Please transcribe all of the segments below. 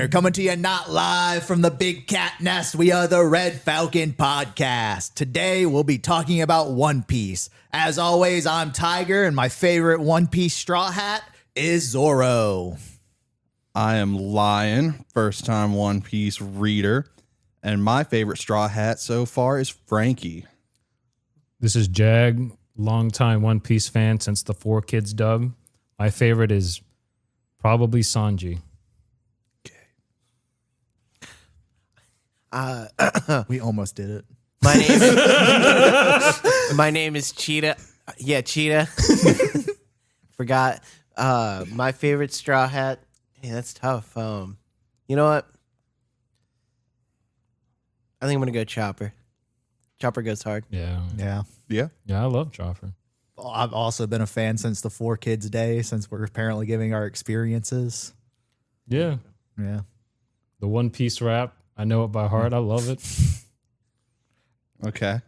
there, coming to you not live from the Big Cat Nest. We are the Red Falcon Podcast. Today, we'll be talking about One Piece. As always, I'm Tiger, and my favorite One Piece straw hat is Zoro. I am Lion, first-time One Piece reader, and my favorite straw hat so far is Frankie. This is Jag, longtime One Piece fan since the Four Kids dub. My favorite is probably Sanji. We almost did it. My name is Cheetah. Yeah, Cheetah. Forgot. My favorite straw hat. Yeah, that's tough. You know what? I think I'm gonna go Chopper. Chopper goes hard. Yeah. Yeah. I love Chopper. I've also been a fan since the Four Kids Day, since we're apparently giving our experiences. Yeah. Yeah. The One Piece rap. I know it by heart. I love it. Okay.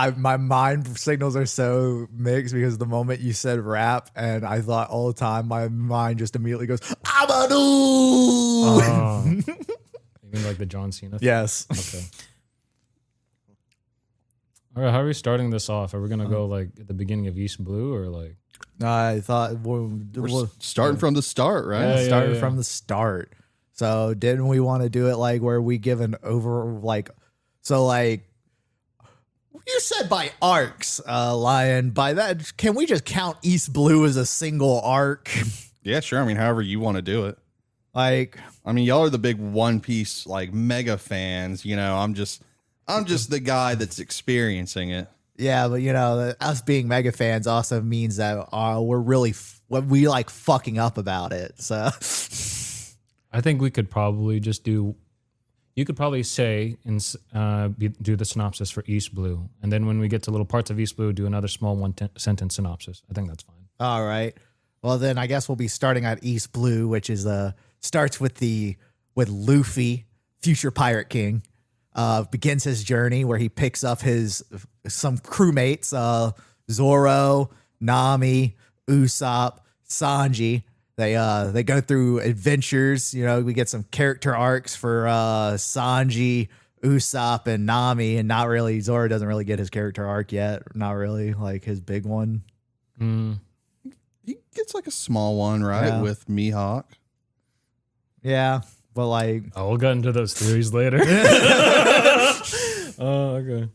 My mind signals are so mixed because the moment you said rap, and I thought all the time, my mind just immediately goes, Abadoo! You mean like the John Cena thing? Yes. Okay. All right, how are we starting this off? Are we going to go like at the beginning of East Blue or like? I thought We're starting from the start, right? Yeah. started from the start. So didn't we want to do it like where we give an over you said by arcs, Lion. By that, can we just count East Blue as a single arc? Yeah, sure. I mean, however you want to do it. Like, I mean, y'all are the big One Piece like mega fans. You know, I'm just the guy that's experiencing it. yeah, but us being mega fans also means that we're really we like fucking up about it. So I think we could probably just do. You could probably say and do the synopsis for East Blue, and then when we get to little parts of East Blue, do another small sentence synopsis. I think that's fine. all right. Well, then I guess we'll be starting at East Blue, which is starts with Luffy, future Pirate King, begins his journey where he picks up some crewmates, Zoro, Nami, Usopp, Sanji. They go through adventures. We get some character arcs for Sanji, Usopp, and Nami, and not really. Zoro doesn't really get his character arc yet. Not really like his big one. He gets like a small one, right, Yeah. with Mihawk. Yeah, but like, Oh, we'll get into those theories later. Oh, okay.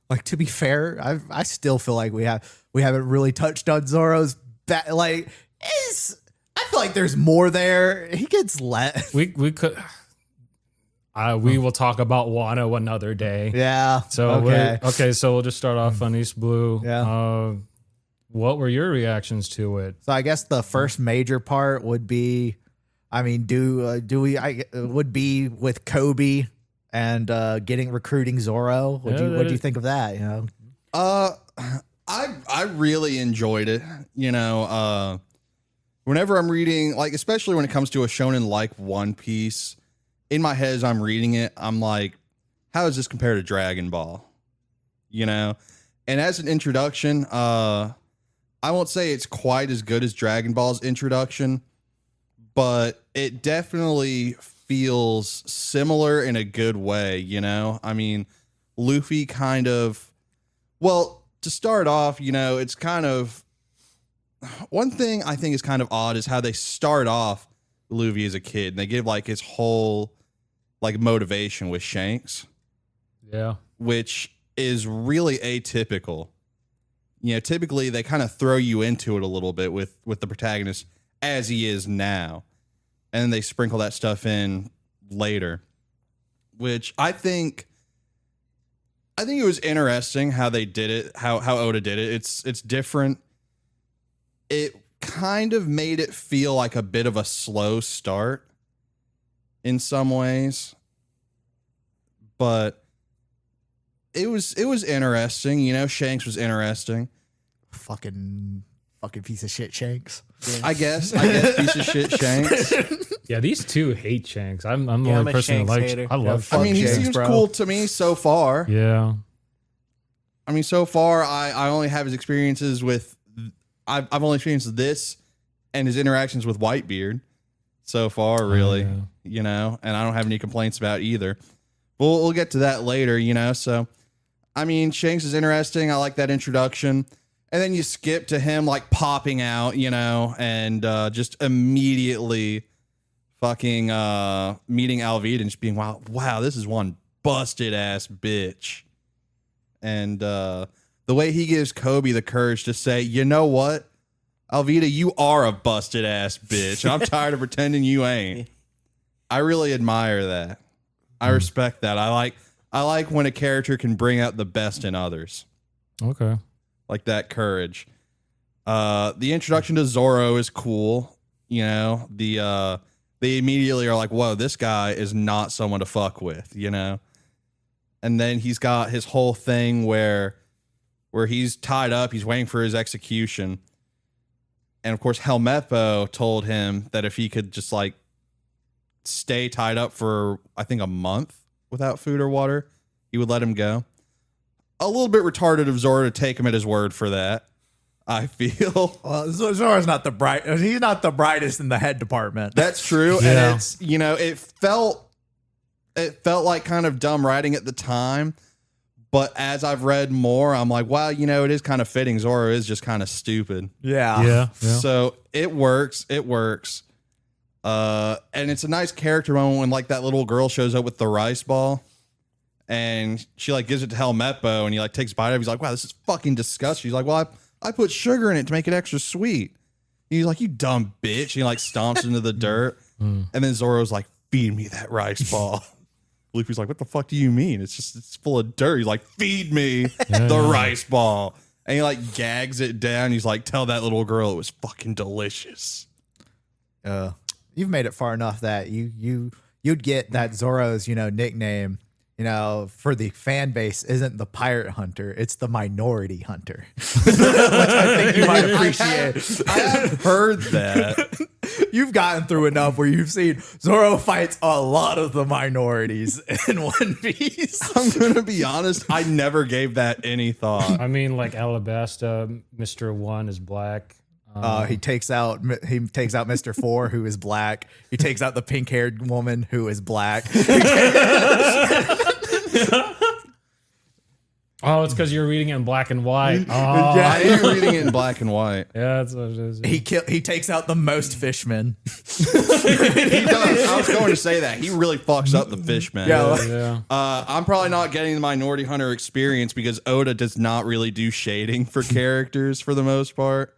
like to be fair, I still feel like we haven't really touched on Zoro's I feel like there's more there. He gets let. We could. We will talk about Wano another day. Yeah. So okay. So we'll just start off on East Blue. Yeah. What were your reactions to it? So I guess the first major part would be, would be with Kobe and recruiting Zoro. What do you think of that? I really enjoyed it. Whenever I'm reading, like especially when it comes to a shonen like One Piece, in my head as I'm reading it, I'm like, how does this compare to Dragon Ball? And as an introduction, I won't say it's quite as good as Dragon Ball's introduction, but it definitely feels similar in a good way. I mean, Luffy kind of, well, to start off, it's kind of, one thing I think is kind of odd is how they start off Luffy as a kid and they give like his whole like motivation with Shanks. Yeah. Which is really atypical. Typically they kind of throw you into it a little bit with the protagonist as he is now. And then they sprinkle that stuff in later, which I think it was interesting how they did it, how Oda did it. It's different. It kind of made it feel like a bit of a slow start in some ways, but it was interesting. Shanks was interesting. Fucking piece of shit, Shanks. I guess piece of shit Shanks. Yeah, these two hate Shanks. I'm the I'm only a person who Shanks likes. hater. I love. Fuck I mean, he Shanks, seems bro. cool to me so far. Yeah. I mean, so far I only have his experiences with. I've only experienced this and his interactions with Whitebeard. so far, really, yeah. you know, and I don't have any complaints about either. But we'll get to that later, you know. So, I mean, Shanks is interesting. I like that introduction. And then you skip to him like popping out, you know, and just immediately fucking meeting Alvida and just being, wow, this is one busted ass bitch. And the way he gives Kobe the courage to say, you know what, Alvida, you are a busted ass bitch. I'm tired of pretending you ain't. I really admire that. I respect that. I like when a character can bring out the best in others. Okay. Like that courage. The introduction to Zoro is cool. You know, they immediately are like, whoa, this guy is not someone to fuck with, you know? And then he's got his whole thing where he's tied up, he's waiting for his execution. And of course, Helmeppo told him that if he could just like stay tied up for, I think, a month without food or water, he would let him go. A little bit retarded of Zoro to take him at his word for that, I feel. Well, Zoro's not he's not the brightest in the head department. That's true. Yeah. And it's, you know, it felt like kind of dumb writing at the time. But as I've read more, I'm like, wow, you know, it is kind of fitting. Zoro is just kind of stupid. Yeah. Yeah. So it works. It works. And it's a nice character moment when like that little girl shows up with the rice ball and she like gives it to Helmeppo and he like takes a bite of it. He's like, wow, this is fucking disgusting. She's like, well, I put sugar in it to make it extra sweet. And he's like, you dumb bitch. And he like stomps into the dirt. And then Zoro's like, feed me that rice ball. Luffy's like, what the fuck do you mean? It's full of dirt. He's like, feed me the rice ball. And he like gags it down. He's like, tell that little girl it was fucking delicious. You've made it far enough that you'd get that Zoro's, you know, nickname, you know, for the fan base isn't the pirate hunter, it's the minority hunter. Which I think you might appreciate. I have heard that. You've gotten through enough where you've seen Zoro fights a lot of the minorities in One Piece. I'm going to be honest. I never gave that any thought. I mean, like Alabasta, Mr. One is black. He takes out Mr. Four, who is black. He takes out the pink-haired woman, who is black. Oh, it's because you're reading it in black and white. Oh, I am reading it in black and white. yeah, that's what it is. He takes out the most fishmen. He does. I was going to say that. He really fucks up the Fishman. Yeah. I'm probably not getting the Minority Hunter experience because Oda does not really do shading for characters for the most part.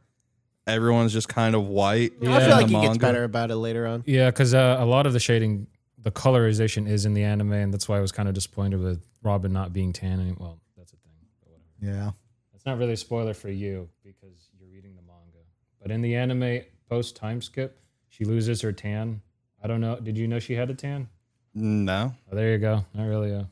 Everyone's just kind of white. Yeah. I feel like in the he gets manga. better about it later on. Yeah, because a lot of the shading, the colorization is in the anime, and that's why I was kind of disappointed with Robin not being tan. Well, that's a thing. But whatever. Yeah. It's not really a spoiler for you because you're reading the manga. But in the anime, post time skip, she loses her tan. I don't know. Did you know she had a tan? No, Oh, there you go. Not really.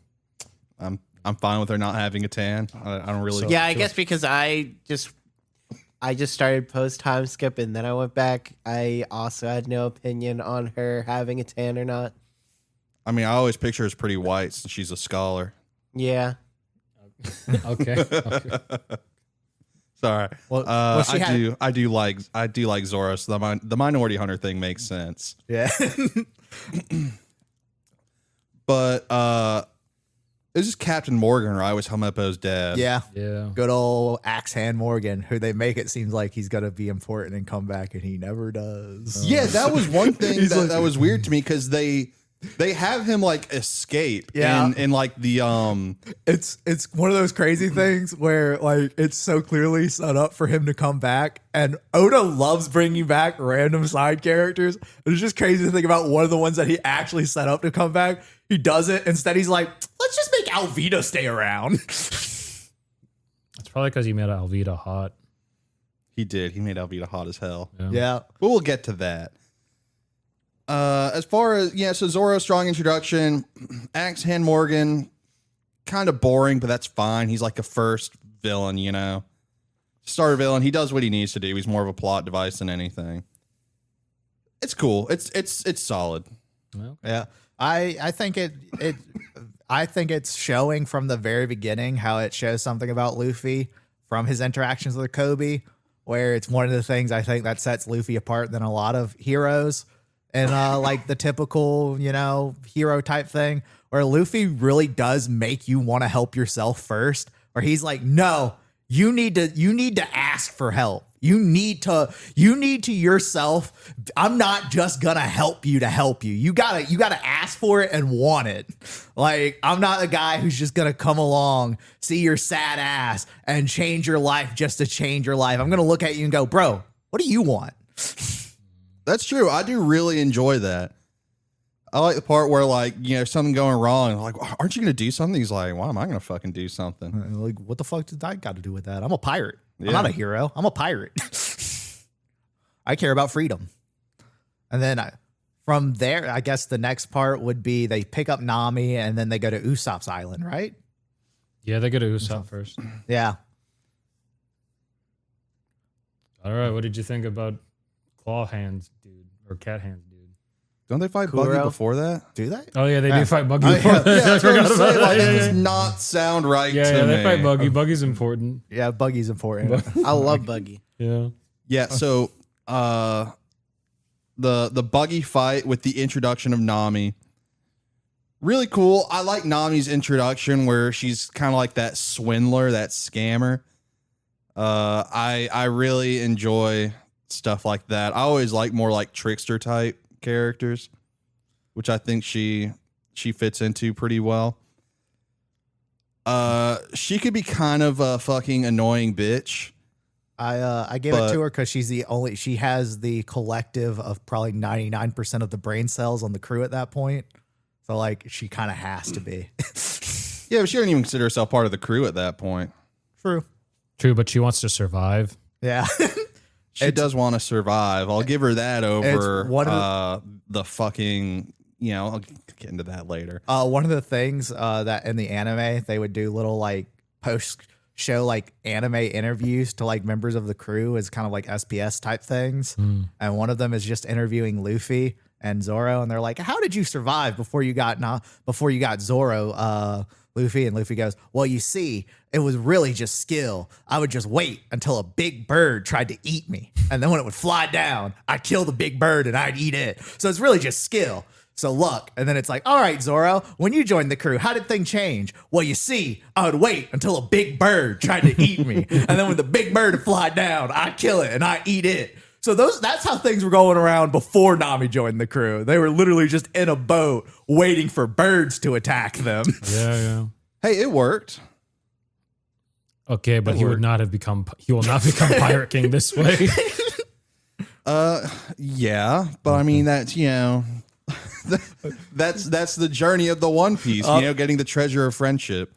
I'm fine with her not having a tan. I don't really. Yeah, I guess because I just started post time skip and then I went back. I also had no opinion on her having a tan or not. I mean, I always picture her as pretty white since she's a scholar. Yeah. Okay. Sorry. Well, I do like Zoro, so the Minority Hunter thing makes sense. Yeah. But this is Captain Morgan, right? Was Helmeppo's dad. Yeah. Yeah. Good old Axe Hand Morgan, who they make it seems like he's going to be important and come back, and he never does. Yeah, that was one thing He's like- that was weird to me because they have him like escape Yeah. in like the It's one of those crazy things where like it's so clearly set up for him to come back, and Oda loves bringing back random side characters. It's just crazy to think about one of the ones that he actually set up to come back. He does it. Instead, he's like, let's just make Alvida stay around. It's probably because he made Alvida hot. he made Alvida hot as hell. Yeah. But we'll get to that. As far as so Zoro, strong introduction. Axe Hand Morgan, kind of boring, but that's fine. He's like a first villain, you know. Starter villain. He does what he needs to do. He's more of a plot device than anything. It's cool. It's solid. Well, Yeah. I think I think it's showing from the very beginning how it shows something about Luffy from his interactions with Kobe, where it's one of the things I think that sets Luffy apart than a lot of heroes and like the typical, hero type thing, where Luffy really does make you want to help yourself first, or he's like, no, you need to ask for help. You need to yourself. I'm not just gonna help you to help you. You gotta ask for it and want it. Like, I'm not a guy who's just gonna come along, see your sad ass, and change your life just to change your life. I'm gonna look at you and go, bro, what do you want? That's true. I do really enjoy that. I like the part where, like, something going wrong. Like, aren't you going to do something? He's like, why am I going to fucking do something? Like, what the fuck did I got to do with that? I'm a pirate. Yeah. I'm not a hero. I'm a pirate. I care about freedom. And then from there, I guess the next part would be they pick up Nami and then they go to Usopp's island, right? Yeah, they go to Usopp first. Yeah. All right, what did you think about Claw Hands, dude, or Cat Hands, dude? Don't they fight Kuro? Buggy before that? Do they? Oh yeah, they do fight Buggy. Oh, before yeah. that. I That's what I'm forgot saying. about Like, that. that Yeah, does yeah. not sound right Yeah, to yeah, me. they fight Buggy. Buggy's important. Yeah, Buggy's important. I love Buggy. Yeah. Yeah, so the Buggy fight with the introduction of Nami. Really cool. I like Nami's introduction where she's kind of like that swindler, that scammer. I really enjoy stuff like that. I always like more like trickster type characters, which I think she fits into pretty well. She could be kind of a fucking annoying bitch. I give it to her because she has the collective of probably 99% of the brain cells on the crew at that point. So like she kind of has to be. Yeah, but she doesn't even consider herself part of the crew at that point. True. True, but she wants to survive. Yeah. She does want to survive. I'll give her that over one of the fucking, I'll get into that later. One of the things that in the anime, they would do little like post show like anime interviews to like members of the crew as kind of like SPS type things. And one of them is just interviewing Luffy and Zoro. And they're like, how did you survive before you got Zoro, Luffy? And Luffy goes, well, you see, it was really just skill. I would just wait until a big bird tried to eat me. And then when it would fly down, I'd kill the big bird and I'd eat it. So it's really just skill. So luck. And then it's like, all right, Zoro, when you joined the crew, how did things change? Well, you see, I would wait until a big bird tried to eat me. And then when the big bird would fly down, I'd kill it and I'd eat it. So that's how things were going around before Nami joined the crew. They were literally just in a boat waiting for birds to attack them. Yeah. Hey, it worked. Okay, but he will not become Pirate King this way. Yeah, but I mean that's that's the journey of the One Piece, getting the treasure of friendship.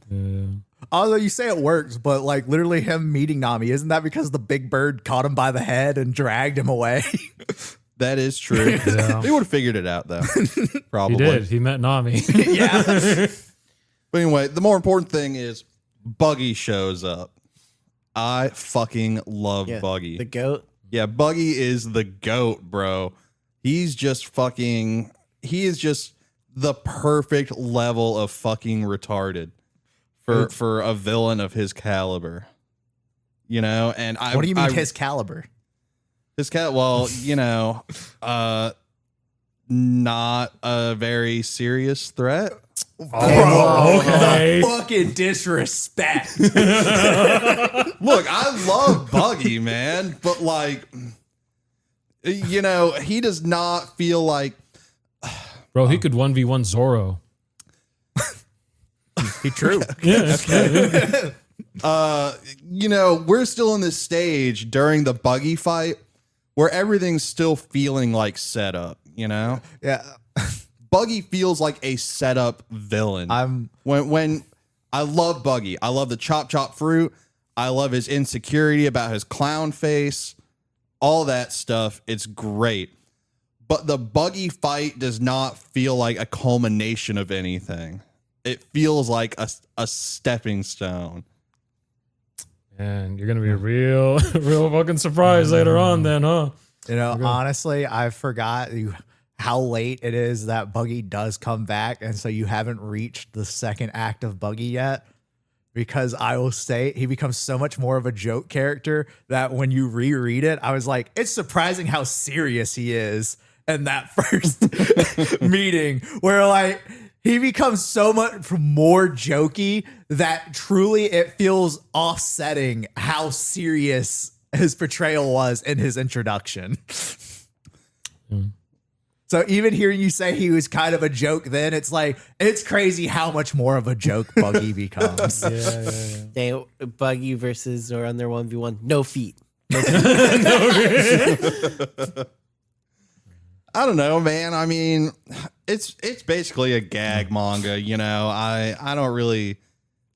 Although you say it works, but like literally him meeting Nami, isn't that because the big bird caught him by the head and dragged him away? That is true. Yeah. They would have figured it out though. Probably. He did. He met Nami. Yeah. But anyway, the more important thing is Buggy shows up. I fucking love Buggy. The goat. Yeah, Buggy is the goat, bro. He is just the perfect level of fucking retarded for a villain of his caliber. And What do you mean his caliber? His not a very serious threat. Okay. The fucking disrespect. Look, I love Buggy, man, but like, he does not feel like. Bro, he could 1v1 Zoro. He true. Yeah. We're still in this stage during the Buggy fight where everything's still feeling like setup, Yeah. Buggy feels like a setup villain. When I love Buggy. I love the chop fruit. I love his insecurity about his clown face. All that stuff. It's great. But the Buggy fight does not feel like a culmination of anything. It feels like a stepping stone. And you're gonna be real fucking surprised later on, then, huh? Honestly, I forgot how late it is that Buggy does come back, and so you haven't reached the second act of Buggy yet. Because I will say he becomes so much more of a joke character that when you reread it, I was like, it's surprising how serious he is in that first meeting where like he becomes so much more jokey that truly it feels offsetting how serious his portrayal was in his introduction. So even hearing you say he was kind of a joke then, it's like, it's crazy how much more of a joke Buggy becomes. Buggy versus or on their 1v1. No feet. I don't know, man. I mean, it's basically a gag manga, you know. I don't really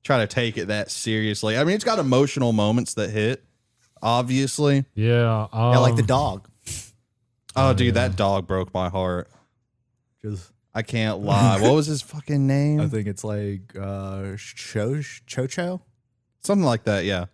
try to take it that seriously. I mean, it's got emotional moments that hit, obviously. Yeah. Yeah, like the dog. Oh, dude, that dog broke my heart. Just, I can't lie. What was his fucking name? I think it's like Chocho. Something like that, yeah.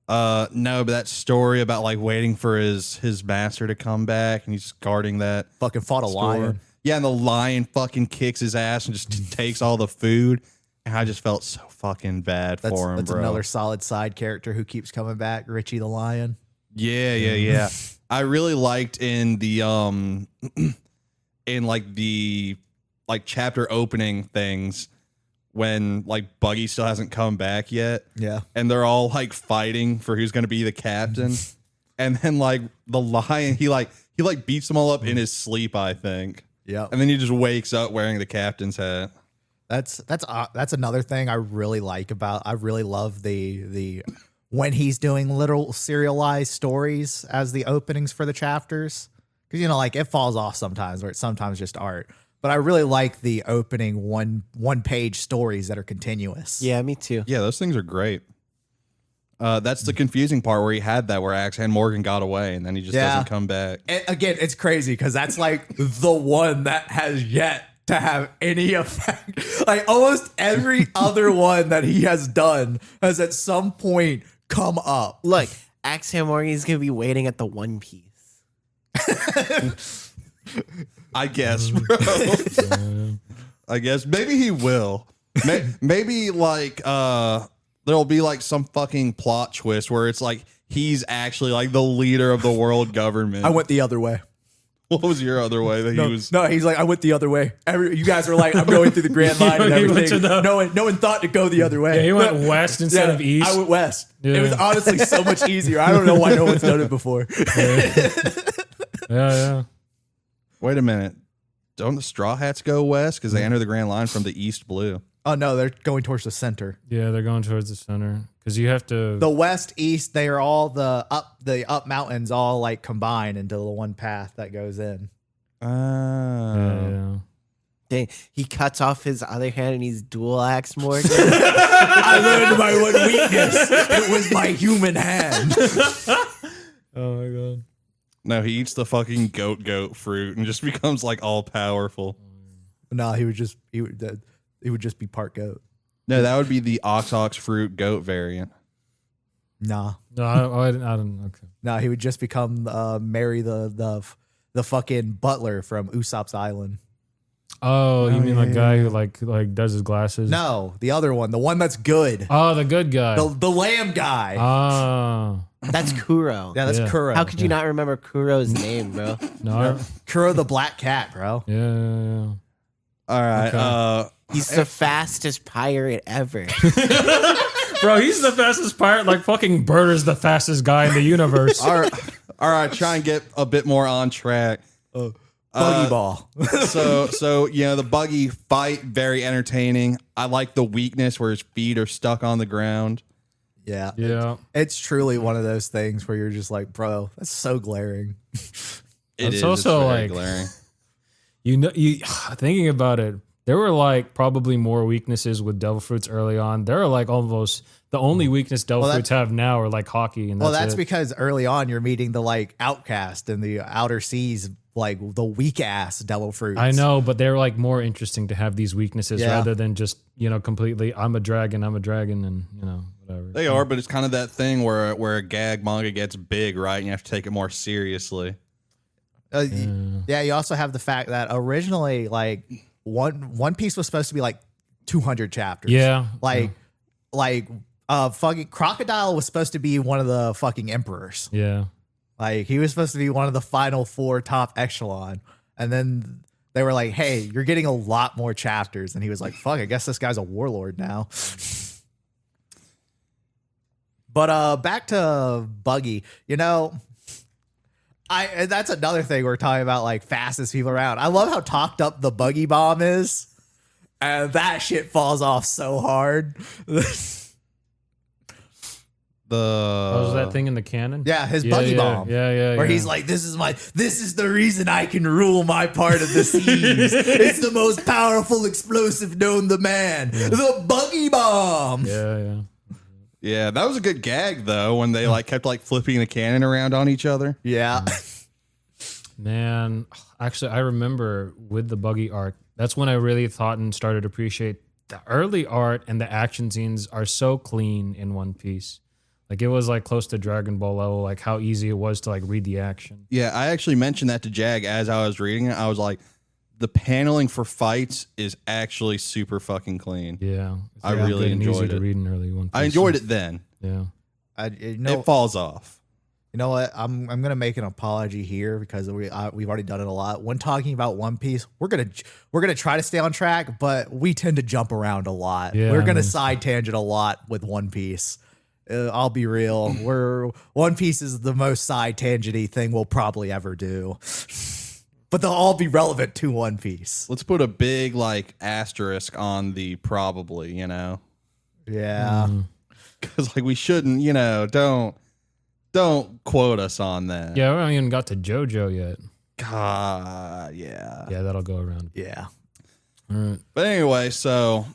No, but that story about like waiting for his master to come back and he's guarding that Fucking fought a store. lion. Yeah, and the lion fucking kicks his ass and just takes all the food. And I just felt so fucking bad for him, That's bro. another solid side character who keeps coming back, Richie the lion. Yeah. I really liked in the in like the like chapter opening things when like Buggy still hasn't come back yet. Yeah. And they're all like fighting for who's going to be the captain. And then like the lion, he beats them all up in his sleep, I think. Yeah. And then he just wakes up wearing the captain's hat. That's another thing I really like about. I really love the when he's doing literal serialized stories as the openings for the chapters, because you know, like it falls off sometimes, or it's sometimes just art. But I really like the opening one page stories that are continuous. Yeah, me too. Yeah, those things are great. That's the confusing part where he had that where Axan Morgan got away and then he just doesn't come back. Again, it's crazy because that's like the one that has yet to have any effect. Like almost every other one that he has done has at some point come up. Look, Axel Morgan's gonna be waiting at the One Piece. I guess, bro. I guess maybe he will. Maybe like there'll be like some fucking plot twist where it's like he's actually like the leader of the world government. I went the other way. What was your other way that he was? No, he's like, I went the other way. You guys were like, I'm going through the Grand Line and He went everything. to No one thought to go the other way. Yeah, he went west instead of east. I went west. Yeah. It was honestly so much easier. I don't know why no one's done it before. Yeah. Wait a minute. Don't the Straw Hats go west because they enter the Grand Line from the East Blue? Oh no, they're going towards the center. Yeah, they're going towards the center because you have to. The west, east, they are all the up mountains all like combine into the one path that goes in. Yeah. Dang, he cuts off his other hand and he's dual axe Morgan. I learned my one weakness. It was my human hand. Oh my god. No, he eats the fucking goat fruit and just becomes like all powerful. No, he would just be part goat. No, that would be the ox fruit goat variant. Nah. No, I don't. Okay. No, he would just become Mary the fucking butler from Usopp's Island. Oh, you mean like guy who like does his glasses? No, the other one, the one that's good. Oh, the good guy. The lamb guy. Ah. That's Kuro. Yeah, that's Yeah. Kuro. How could you not remember Kuro's name, bro? No. Kuro the black cat, bro. Yeah. All right. Okay. He's the fastest pirate ever. Bro, he's the fastest pirate. Like fucking Bird is the fastest guy in the universe. All right. Try and get a bit more on track. Buggy ball. So you know the Buggy fight, very entertaining. I like the weakness where his feet are stuck on the ground. Yeah. Yeah. It's truly one of those things where you're just like, bro, that's so glaring. It's also very like- glaring. You thinking about it, there were like probably more weaknesses with devil fruits early on. There are like almost the only weakness devil fruits have now are like hockey, and That's it. because early on you're meeting the like outcast in the outer seas, like the weak ass devil fruits. I know, but they're like more interesting to have these weaknesses Yeah. rather than just completely I'm a dragon, and whatever. They are, but it's kind of that thing where a gag manga gets big, right? And you have to take it more seriously. Yeah, you also have the fact that originally, like One Piece was supposed to be like 200 chapters. Yeah, fucking Crocodile was supposed to be one of the fucking emperors. yeah. Like he was supposed to be one of the final 4 top echelon. And then they were like, hey, you're getting a lot more chapters. And he was like, fuck, I guess this guy's a warlord now. But back to Buggy, you know, and that's another thing we're talking about, like fastest people around. I love how talked up the Buggy Bomb is. And that shit falls off so hard. Was that thing in the cannon? Yeah, his Buggy Bomb. Yeah. Where he's like, this is the reason I can rule my part of the seas. It's the most powerful explosive known to man. The Buggy Bomb. Yeah. Yeah, that was a good gag though when they like kept like flipping the cannon around on each other. Yeah. Man, actually, I remember with the Buggy arc, that's when I really thought and started to appreciate the early art and the action scenes are so clean in One Piece. Like it was like close to Dragon Ball level, like how easy it was to like read the action. Yeah, I actually mentioned that to Jag as I was reading it. I was like, the paneling for fights is actually super fucking clean. Yeah, it's I really good and easy enjoyed to it. read in early One Piece. I enjoyed it then. Yeah. It falls off. You know what? I'm gonna make an apology here because we've already done it a lot. When talking about One Piece, we're gonna try to stay on track, but we tend to jump around a lot. Yeah, We're gonna side tangent a lot with One Piece. I'll be real. One Piece is the most side tangenty thing we'll probably ever do. But they'll all be relevant to One Piece. Let's put a big like asterisk on the probably, you know. Yeah. Because like we shouldn't, you know, don't quote us on that. Yeah, we haven't even got to JoJo yet. God, yeah. Yeah, that'll go around. Yeah. All right. But anyway, so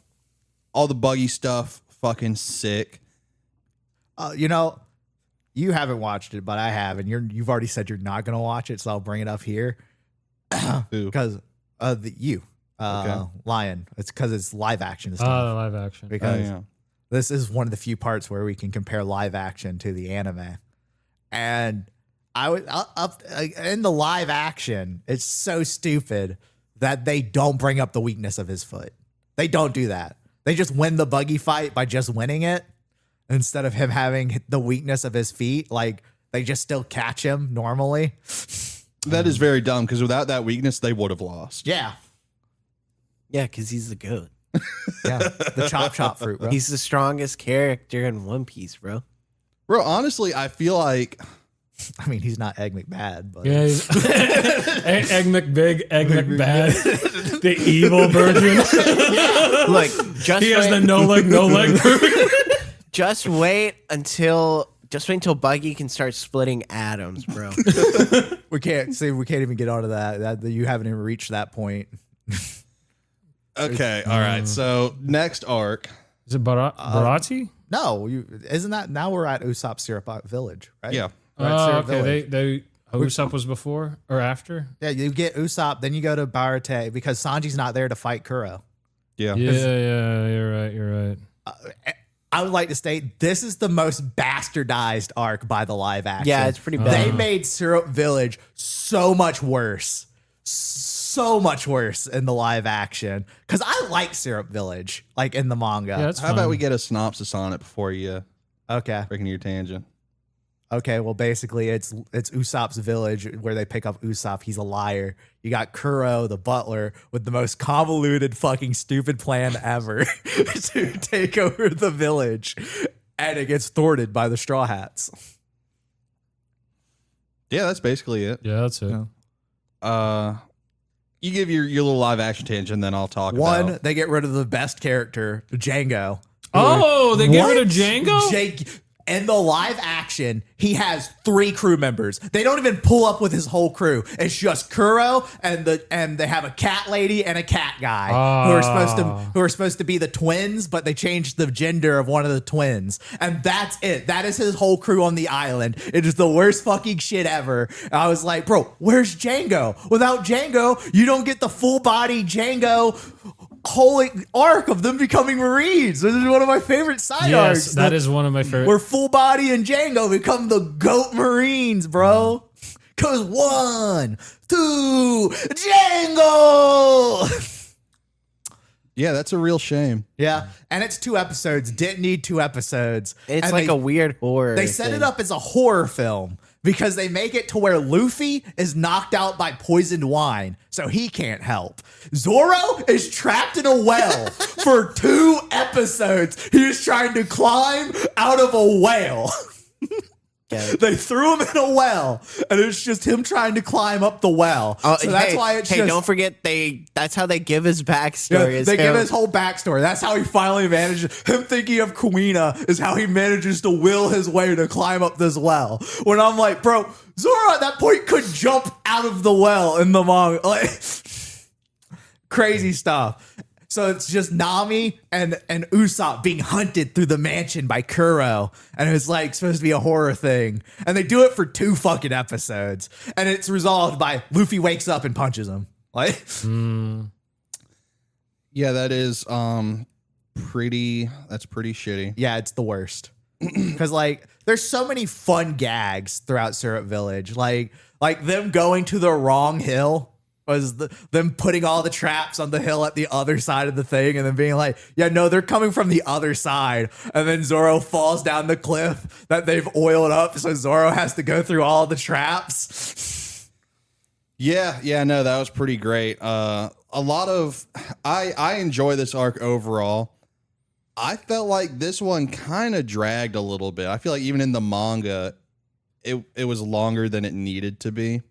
all the Buggy stuff, fucking sick. You know, you haven't watched it, but I have, and you've already said you're not gonna watch it, so I'll bring it up here. Who? Because Lion. It's because it's live action. This time. Live action. Because this is one of the few parts where we can compare live action to the anime. And I would in the live action, it's so stupid that they don't bring up the weakness of his foot. They don't do that. They just win the Buggy fight by just winning it instead of him having the weakness of his feet. Like they just still catch him normally. That is very dumb because without that weakness, they would have lost. Yeah. Yeah, because he's the goat. Yeah. The chop fruit, bro. He's the strongest character in One Piece, bro. Bro, honestly, I feel like I mean, he's not Egg McBad, but Yeah, he's Egg McBig, Egg McBad, the evil version. Look, He has the no leg version. just wait until Buggy can start splitting atoms, bro. we can't even get onto that. You haven't even reached that point. okay, all right. So next arc. Is it Barati? No, isn't that now we're at Usopp Syrup Village, right? Yeah. We're at Syrup Okay. Village. Usopp was before or after? Yeah, you get Usopp, then you go to Barate because Sanji's not there to fight Kuro. Yeah. Yeah, you're right. I would like to state this is the most bastardized arc by the live action. Yeah, it's pretty bad. They made Syrup Village so much worse. So much worse in the live action. Because I like Syrup Village, like in the manga. Yeah, that's How about fine. we get a synopsis on it before you Okay. break into your tangent? Okay, well, basically, it's Usopp's village where they pick up Usopp. He's a liar. You got Kuro, the butler, with the most convoluted, fucking stupid plan ever to take over the village, and it gets thwarted by the Straw Hats. Yeah, that's basically it. Yeah, that's it. You give your little live action tangent, then I'll talk One, about. they get rid of the best character, Django. Oh, they get rid of What? Django? Jake. In the live action, he has 3 crew members. They don't even pull up with his whole crew. It's just Kuro and they have a cat lady and a cat guy who are supposed to be the twins, but they changed the gender of one of the twins. And that's it. That is his whole crew on the island. It is the worst fucking shit ever. I was like, bro, where's Django? Without Django, you don't get the full body Django whole arc of them becoming Marines. This is one of my favorite side arcs. Yes, that is one of my favorite. Where full body and Django become the GOAT Marines, bro. Cause 1, 2, Django. Yeah, that's a real shame. Yeah, and it's 2 episodes. Didn't need 2 episodes. It's And like a weird horror. They set thing. it up as a horror film because they make it to where Luffy is knocked out by poisoned wine, so he can't help. Zoro is trapped in a well for 2 episodes. He is trying to climb out of a whale. They threw him in a well, and it's just him trying to climb up the well. So that's why it's just, don't forget that's how they give his backstory. yeah, they give his whole backstory. That's how he finally manages. Him thinking of Kuina is how he manages to will his way to climb up this well. When I'm like, bro, Zoro at that point could jump out of the well in the manga. Like, crazy stuff. So it's just Nami and Usopp being hunted through the mansion by Kuro. And it's like supposed to be a horror thing. And they do it for 2 fucking episodes. And it's resolved by Luffy wakes up and punches him. Like, Yeah, that is pretty shitty. yeah, it's the worst. Because like there's so many fun gags throughout Syrup Village. Like them going to the wrong hill was them putting all the traps on the hill at the other side of the thing and then being like, yeah, no, they're coming from the other side. And then Zoro falls down the cliff that they've oiled up. So Zoro has to go through all the traps. Yeah, no, that was pretty great. A lot of, I enjoy this arc overall. I felt like this one kind of dragged a little bit. I feel like even in the manga, it was longer than it needed to be.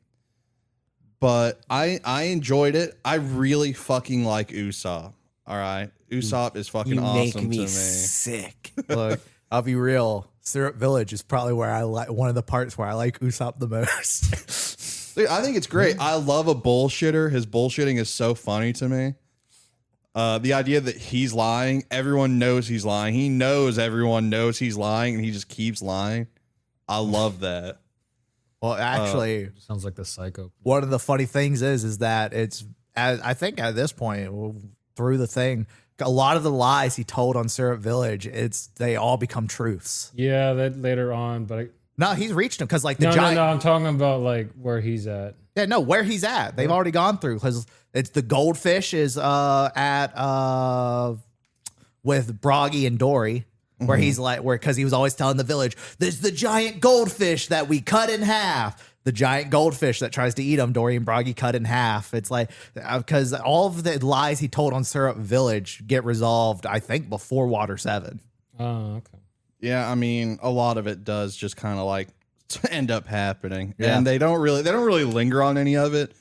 But I enjoyed it. I really fucking like Usopp. All right. Usopp is fucking awesome to me. Sick. Look, I'll be real. Syrup Village is probably where I like one of the parts where I like Usopp the most. Dude, I think it's great. I love a bullshitter. His bullshitting is so funny to me. The idea that he's lying, everyone knows he's lying. He knows everyone knows he's lying, and he just keeps lying. I love that. Well, actually, Sounds like the psycho. one of the funny things is that I think at this point through the thing, a lot of the lies he told on Syrup Village, they all become truths. Yeah, that later on, but No, he's reached them because like the no, giant. no, I'm talking about like where he's at. Yeah, no, where he's at. They've already gone through because it's the goldfish is at with Broggy and Dory. Where he's like, because he was always telling the village, there's the giant goldfish that we cut in half. The giant goldfish that tries to eat him, Dory and Broggy cut in half. It's like, because all of the lies he told on Syrup Village get resolved, I think, before Water 7. Oh, okay. Yeah, I mean, a lot of it does just kind of like end up happening. Yeah. And they don't really linger on any of it.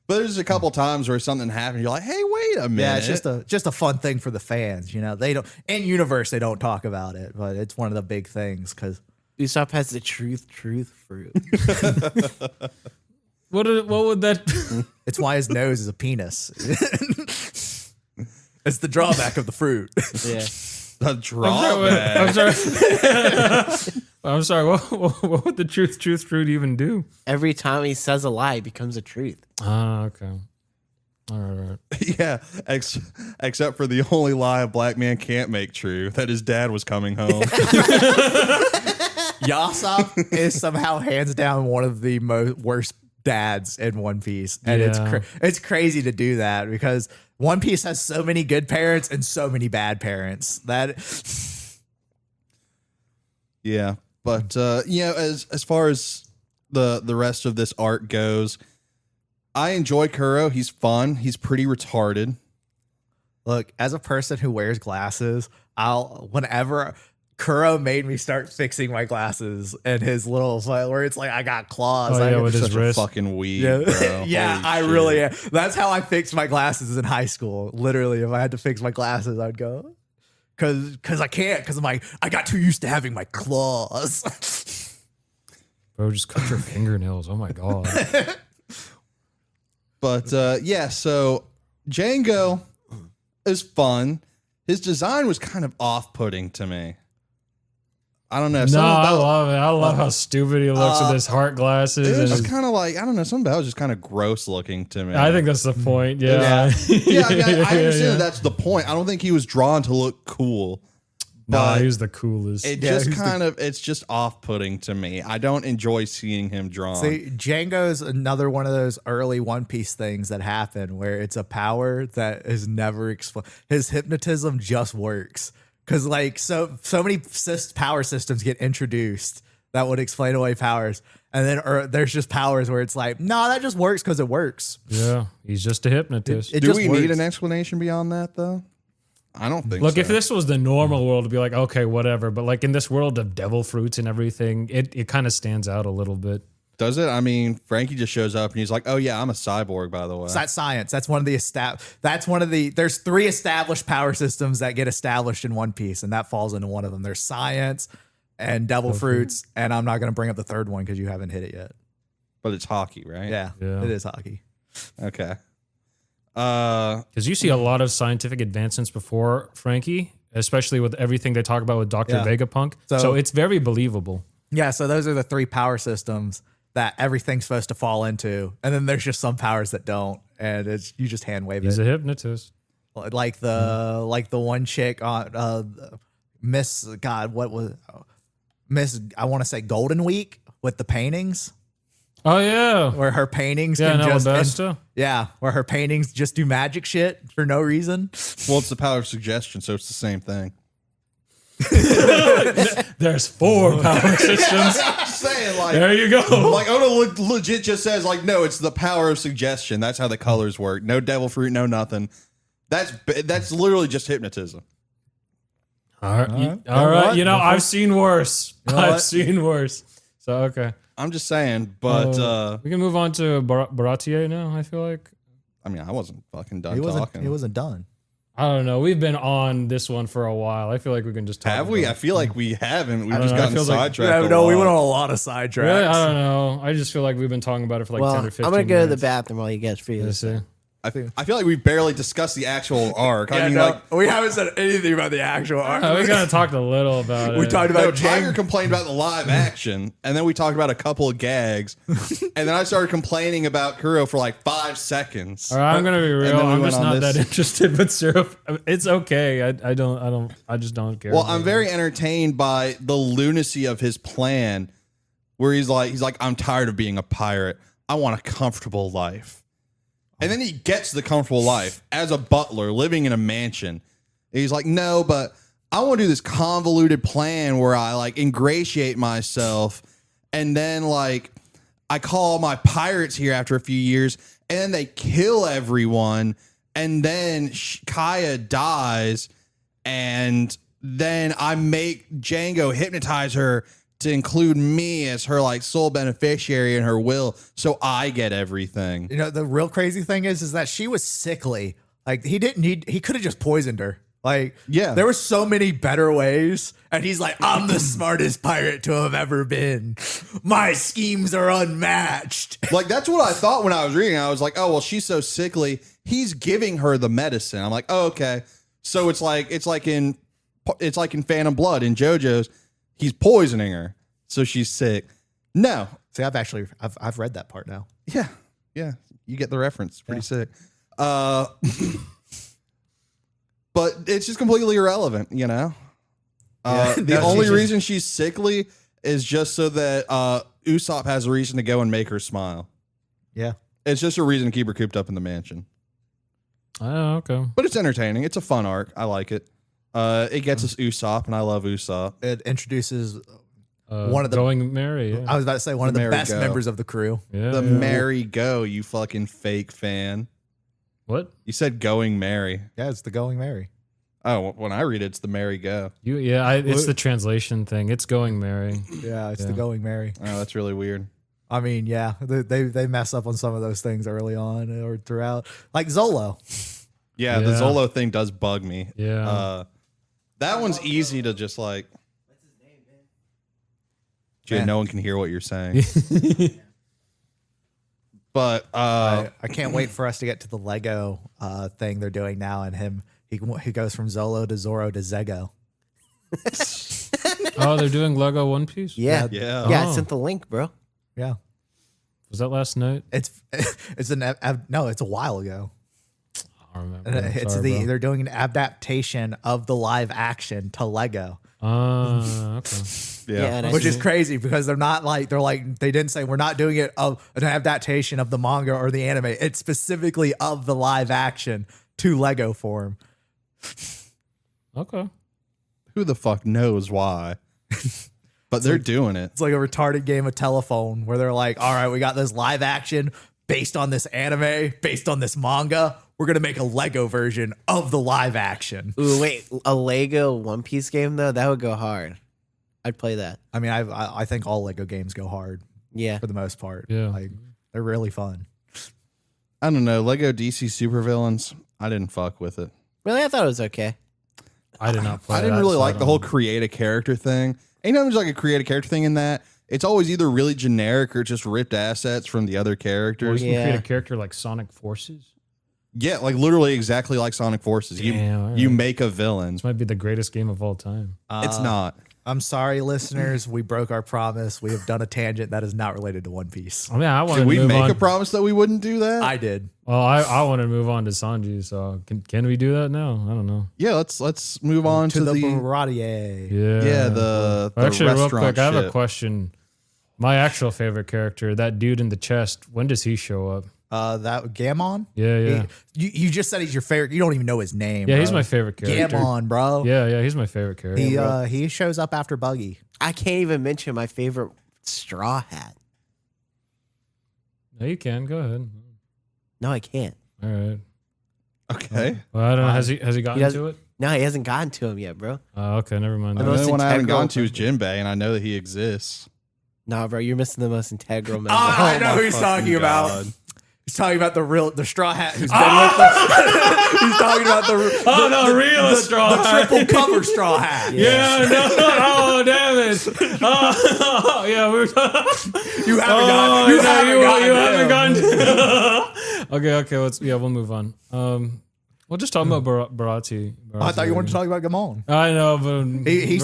But there's a couple times where something happens, you're like, hey, wait a minute. Yeah, it's just a fun thing for the fans. You know, they don't, in universe, they don't talk about it, but it's one of the big things because Usopp has the truth fruit. What would that? it's why his nose is a penis. It's the drawback of the fruit. Yeah. The drawback. I'm sorry. What would the truth fruit even do? Every time he says a lie, it becomes a truth. Ah, okay. All right. Yeah, except for the only lie a black man can't make true, that his dad was coming home. Yasop is somehow hands down one of the worst dads in One Piece, and Yeah. it's crazy to do that because One Piece has so many good parents and so many bad parents that Yeah, but as far as the rest of this arc goes, I enjoy Kuro. He's fun. He's pretty retarded. look, as a person who wears glasses, whenever Kuro made me start fixing my glasses and his little where it's like I got claws. Oh, yeah, with his Such a wrist. fucking weed, Yeah, bro. yeah, Holy I shit. really am. That's how I fixed my glasses in high school. Literally, if I had to fix my glasses, I'd go because I can't because I got too used to having my claws. Bro, just cut your fingernails. Oh my god. But so Django is fun. His design was kind of off-putting to me. I don't know. No, I love it. I love how stupid he looks with his heart glasses. It was and just his- kind of like, I don't know, something about it was just kind of gross looking to me. I think that's the point. Yeah. Yeah, I understand that that's the point. I don't think he was drawn to look cool. Nah, But he was the coolest. it Yeah, just he's it's just off-putting to me. I don't enjoy seeing him drawn. See, Django's another one of those early One Piece things that happen where it's a power that is never explained. His hypnotism just works because like so many power systems get introduced that would explain away powers, And then or there's just powers where it's like, no, that just works because it works. Yeah, he's just a hypnotist. It Do just we works. need an explanation beyond that, though? I don't think Look, so. if this was the normal world, it'd be like, okay, whatever. But like in this world of devil fruits and everything, it kind of stands out a little bit. Does it? I mean, Frankie just shows up and he's like, oh, yeah, I'm a cyborg, by the way. That's science. That's one of the there's 3 established power systems that get established in One Piece, and that falls into one of them. There's science and devil fruits, and I'm not going to bring up the third one because you haven't hit it yet. But it's hockey, right? Yeah, Yeah. it is hockey. Okay. Because you see a lot of scientific advancements before Frankie, especially with everything they talk about with Dr. Yeah. Vegapunk. So- So it's very believable. Yeah, so those are the 3 power systems that everything's supposed to fall into, and then there's just some powers that don't, and it's you just hand wave He's it. a hypnotist. Like the one chick on Miss God, what was Miss? I want to say Golden Week with the paintings, Oh, yeah. where her paintings Yeah, can in just Alabasta. where her paintings just do magic shit for no reason. Well, it's the power of suggestion, so it's the same thing. There's 4 power systems. Saying, like, There you go. like Oda legit just says, like, no, it's the power of suggestion. That's how the colors work. No devil fruit, no nothing. That's literally just hypnotism. All right. All right. You know, I've seen worse. know I've what? seen worse. So, okay. I'm just saying, but We can move on to Baratier now, I feel like. I mean, I wasn't fucking done He talking. wasn't done. I don't know. We've been on this one for a while. I feel like we can just talk. Have we? about I it. feel like we haven't. We've I don't just know. It gotten feels like- sidetracked. no, we lot. went on a lot of sidetracks. Really? I don't know. I just feel like we've been talking about it for like Well, 10 or I'm 15 gonna go to the minutes. bathroom while you guys figure Let's this. see. I feel like we barely discussed the actual arc. I Yeah, mean, no, like, we haven't said anything about the actual arc. We kind of talked a little about it. We talked no, about Tiger Jang. complained about the live action, and then we talked about a couple of gags, and then I started complaining about Kuro for like 5 seconds. All right, I'm gonna be And real. then we I'm went just on not this. that interested with syrup. It's okay. I just don't care. Well, about I'm it. very entertained by the lunacy of his plan, where he's like, I'm tired of being a pirate. I want a comfortable life. And then he gets the comfortable life as a butler living in a mansion. And he's like, no, but I want to do this convoluted plan where I like ingratiate myself. And then like I call my pirates here after a few years and then they kill everyone. And then Kaya dies. And then I make Django hypnotize her to include me as her like sole beneficiary in her will, so I get everything. You know, the real crazy thing is that she was sickly. Like he could have just poisoned her. Like, Yeah. there were so many better ways. And he's like, I'm the smartest pirate to have ever been. My schemes are unmatched. Like that's what I thought when I was reading. I was like, oh well, she's so sickly. He's giving her the medicine. I'm like, oh, okay. So it's like in Phantom Blood in JoJo's. He's poisoning her, so she's sick. No, See, I've read that part now. yeah, you get the reference. Pretty sick. But it's just completely irrelevant, you know. The No, only she's just- reason she's sickly is just so that Usopp has a reason to go and make her smile. Yeah. It's just a reason to keep her cooped up in the mansion. Oh, okay. But it's entertaining. It's a fun arc. I like it. It gets us Usopp, and I love Usopp. It introduces one of the Going Mary. Yeah. I was about to say one of the Merry best Go. members of the crew. Yeah, The yeah. Merry Go, you fucking fake fan. What? You said Going Merry. Yeah, it's the Going Mary. Oh, when I read it, it's the Merry Go. It's the translation thing. It's Going Mary. Yeah, it's Yeah. the Going Mary. Oh, that's really weird. I mean, yeah, they mess up on some of those things early on or throughout, like Zolo. Yeah, the Yeah. Zolo thing does bug me. Yeah. That one's easy to just like. Jay, Man. no one can hear what you're saying. But I can't wait for us to get to the Lego thing they're doing now, and he goes from Zolo to Zoro to Zego. Oh, they're doing Lego One Piece? Yeah. yeah. Yeah, I Oh. sent the link, bro. Yeah, Was that last night? it's it's a while ago. I don't remember. It's Sorry, bro. they're doing an adaptation of the live action to Lego. Okay. Yeah. and I Which is see- crazy because they didn't say we're not doing it of an adaptation of the manga or the anime. It's specifically of the live action to Lego form. Okay. Who the fuck knows why? But they're doing it. It's like a retarded game of telephone where they're like, all right, we got this live action based on this anime, based on this manga. We're going to make a Lego version of the live action. Ooh, wait, a Lego One Piece game though? That would go hard. I'd play that. I mean, I think all Lego games go hard Yeah. for the most part. Yeah. Like, they're really fun. I don't know. Lego DC supervillains. I didn't fuck with it. Really, I thought it was okay. I did not play I didn't that, really so I like the don't- whole create a character thing. Anytime there's like a create a character thing in that, it's always either really generic or just ripped assets from the other characters. You can create Yeah. a character like Sonic Forces. Yeah, like literally exactly like Sonic Forces. Damn, all You right. make a villain. This might be the greatest game of all time. It's not. I'm sorry, listeners. We broke our promise. We have done a tangent that is not related to One Piece. I mean, I wanted Did to we move make on. a promise that we wouldn't do that? I did. Well, I want to move on to Sanji. So can we do that now? I don't know. Yeah, let's move on To to the the Baratier. yeah the Actually, real restaurant quick, I have a shit. question. My actual favorite character, that dude in the chest. When does he show up? That Gammon. Yeah, yeah, You just said he's your favorite. You don't even know his name. yeah. He's bro. my favorite character. Gammon, bro. Yeah, he's my favorite character. He shows up after Buggy. I can't even mention my favorite Straw Hat. No, you can go ahead. No, I can't. All right. Okay. Well, I don't know. Has he gotten doesn't- to it? No, he hasn't gotten to him yet, bro. Okay, never mind. The most only one I haven't integral gone to is person. Jinbei, and I know that he exists. Nah, bro, you're missing the most integral member. I know my who he's fucking talking about. God. He's talking about the Straw Hat who's been with them. He's talking about the real the triple cover Straw Hat. Yeah, no, oh, damn it. Yeah, we were You haven't gotten. You haven't gotten. him. gotten. Okay, we'll move on. We'll just talk about Barati. I thought you wanted to talk about Gamon. I know, but He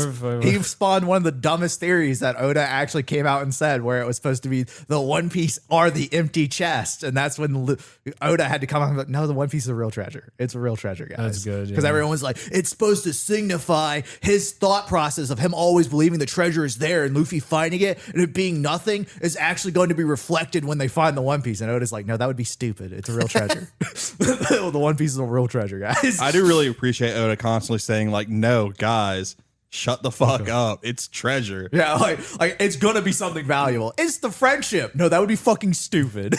spawned one of the dumbest theories that Oda actually came out and said, where it was supposed to be the One Piece are the empty chest, and that's when Oda had to come out and be like, no, the One Piece is a real treasure. It's a real treasure, guys. That's good, because yeah. everyone was like, it's supposed to signify his thought process of him always believing the treasure is there, and Luffy finding it and it being nothing is actually going to be reflected when they find the One Piece. And Oda's like, no, that would be stupid. It's a real treasure. The One Piece is a real treasure, guys. I do really appreciate Oda constantly saying like, "No, guys, shut the fuck up. It's treasure." Yeah, like it's gonna be something valuable. It's the friendship. No, that would be fucking stupid.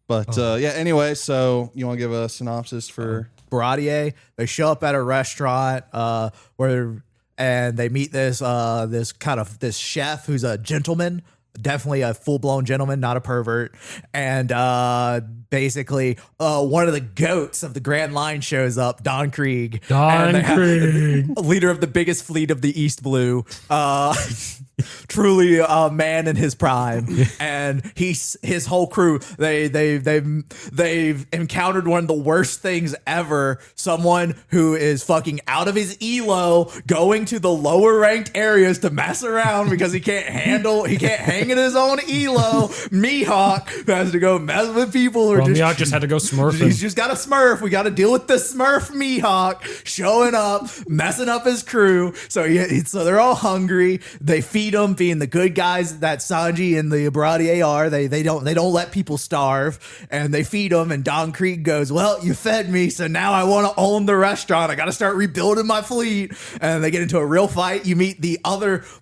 But yeah. Anyway, so you want to give a synopsis for? Baratier, they show up at a restaurant and they meet this chef who's a gentleman, definitely a full-blown gentleman, not a pervert. And basically one of the goats of the Grand Line shows up, Don Krieg. And they have- leader of the biggest fleet of the East Blue. Truly a man in his prime. And his whole crew, they've encountered one of the worst things ever. Someone who is fucking out of his elo, going to the lower ranked areas to mess around because he can't hang in his own elo. Mihawk, who has to go mess with people who are Mihawk just had to go smurfing. He's just got a smurf. We got to deal with the smurf Mihawk showing up, messing up his crew. So they're all hungry. They feed them, being the good guys that Sanji and the Baratier are. They don't let people starve, and they feed them. And Don Krieg goes, "Well, you fed me, so now I want to own the restaurant. I got to start rebuilding my fleet." And they get into a real fight. You meet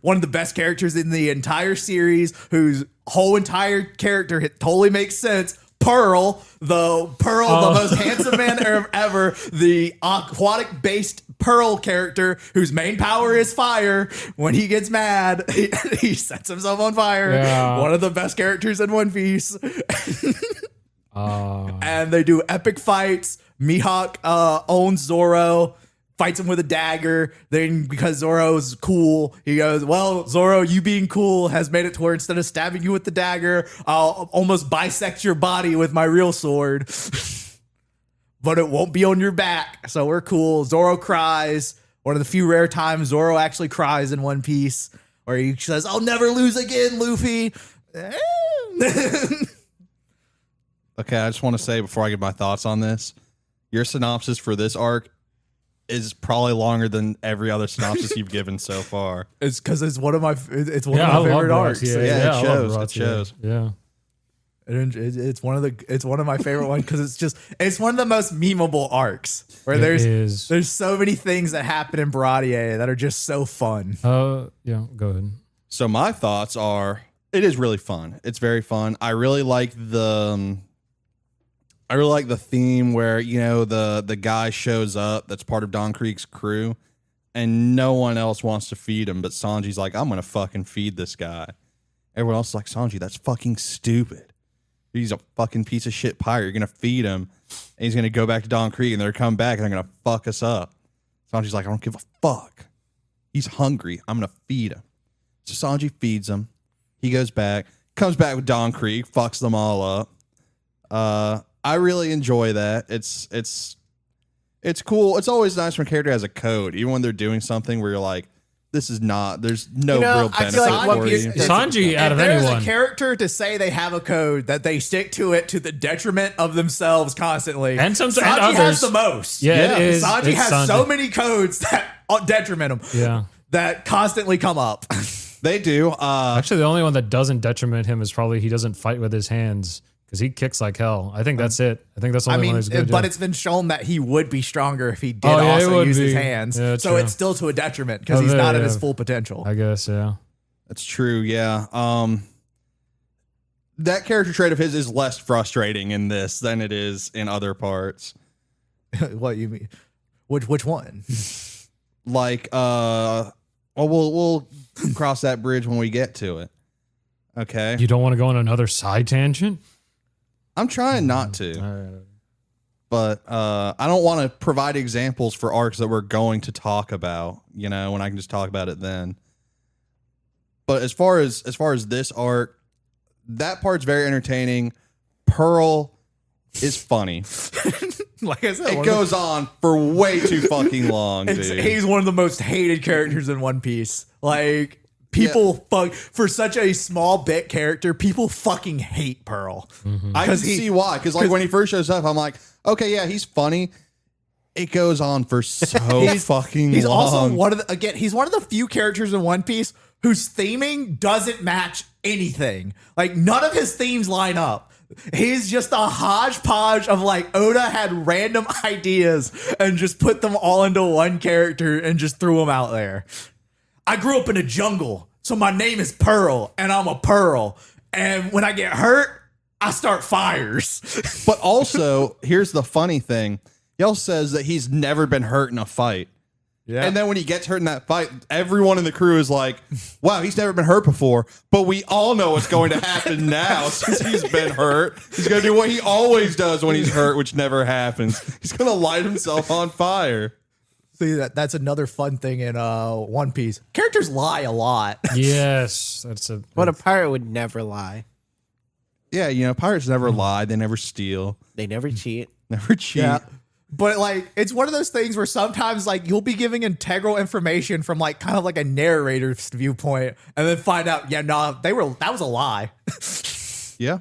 one of the best characters in the entire series, whose whole entire character totally makes sense. Pearl, the most handsome man ever, the aquatic-based Pearl character whose main power is fire. When he gets mad, he sets himself on fire. Yeah. One of the best characters in One Piece. And they do epic fights. Mihawk owns Zoro, fights him with a dagger. Then, because Zoro's cool, he goes, "Well, Zoro, you being cool has made it to where instead of stabbing you with the dagger, I'll almost bisect your body with my real sword." But it won't be on your back, so we're cool. Zoro cries. One of the few rare times Zoro actually cries in One Piece, where he says, "I'll never lose again, Luffy." Okay, I just want to say before I give my thoughts on this, your synopsis for this arc is probably longer than every other synopsis you've given so far. It's because it's one of my I favorite love arcs. Barati. Yeah, it I love shows, it Barati. shows. Yeah. And it's one of my favorite ones because it's one of the most memeable arcs where there's so many things that happen in Baradier that are just so fun. Yeah, go ahead. So my thoughts are, it is really fun. It's very fun. I really like the theme where, you know, the guy shows up that's part of Don Krieg's crew and no one else wants to feed him, but Sanji's like, I'm gonna fucking feed this guy. Everyone else is like, Sanji, that's fucking stupid. He's a fucking piece of shit pirate. You're going to feed him, and he's going to go back to Don Krieg, and they're going to come back, and they're going to fuck us up. Sanji's like, I don't give a fuck. He's hungry. I'm going to feed him. So Sanji feeds him. He goes back, comes back with Don Krieg, fucks them all up. I really enjoy that. It's cool. It's always nice when a character has a code, even when they're doing something where you're like, there's no real benefit I feel like for One you. Piece- Sanji out If of there's anyone. a character to say they have a code that they stick to it to the detriment of themselves constantly, And some- Sanji and has others. the most. Yeah, it is. Sanji It's has so Sanji. many codes that detriment him. Yeah. That constantly come up. They do. Actually, the only one that doesn't detriment him is probably he doesn't fight with his hands because he kicks like hell. I think that's it. I think that's the I only mean, one who's good. but it's been shown that he would be stronger if he did Oh, yeah, he also would use his be. hands. Yeah, so true. it's still to a detriment because Oh, he's there, not at yeah. his full potential. I guess, yeah. That's true, yeah. That character trait of his is less frustrating in this than it is in other parts. What you mean? Which one? Like, well, we'll cross that bridge when we get to it. Okay, You don't want to go on another side tangent? I'm trying not to, but I don't want to provide examples for arcs that we're going to talk about. You know, when I can just talk about it then. But as far as this arc, that part's very entertaining. Pearl is funny. Like I said, It goes on for way too fucking long, dude. he's one of the most hated characters in One Piece. Like people fuck for such a small bit character. People fucking hate Pearl. I can see why. Because like when he first shows up, I'm like, okay, yeah, he's funny. It goes on for so fucking He's long. also he's one of the few characters in One Piece whose theming doesn't match anything. Like none of his themes line up. He's just a hodgepodge of like Oda had random ideas and just put them all into one character and just threw them out there. I grew up in a jungle, so my name is Pearl and I'm a pearl. And when I get hurt, I start fires. But also, here's the funny thing. He also says that he's never been hurt in a fight. Yeah. And then when he gets hurt in that fight, everyone in the crew is like, wow, he's never been hurt before. But we all know what's going to happen now since he's been hurt. He's going to do what he always does when he's hurt, which never happens. He's going to light himself on fire. See, that's another fun thing in One Piece. Characters lie a lot. Yes. But a pirate would never lie. Yeah, you know, pirates never lie. They never steal. They never cheat. Never cheat. Yeah. But like it's one of those things where sometimes like you'll be giving integral information from like kind of like a narrator's viewpoint and then find out, yeah, no, that was a lie. Yeah.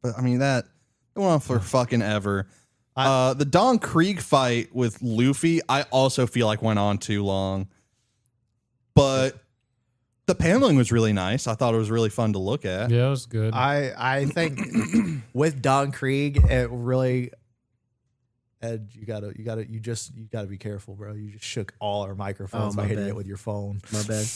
But I mean that went on for fucking ever. The Don Krieg fight with Luffy, I also feel like went on too long. But the paneling was really nice. I thought it was really fun to look at. Yeah, it was good. I think with Don Krieg, it really Ed, you gotta be careful, bro. You just shook all our microphones by hitting bad. it with your phone. My bad.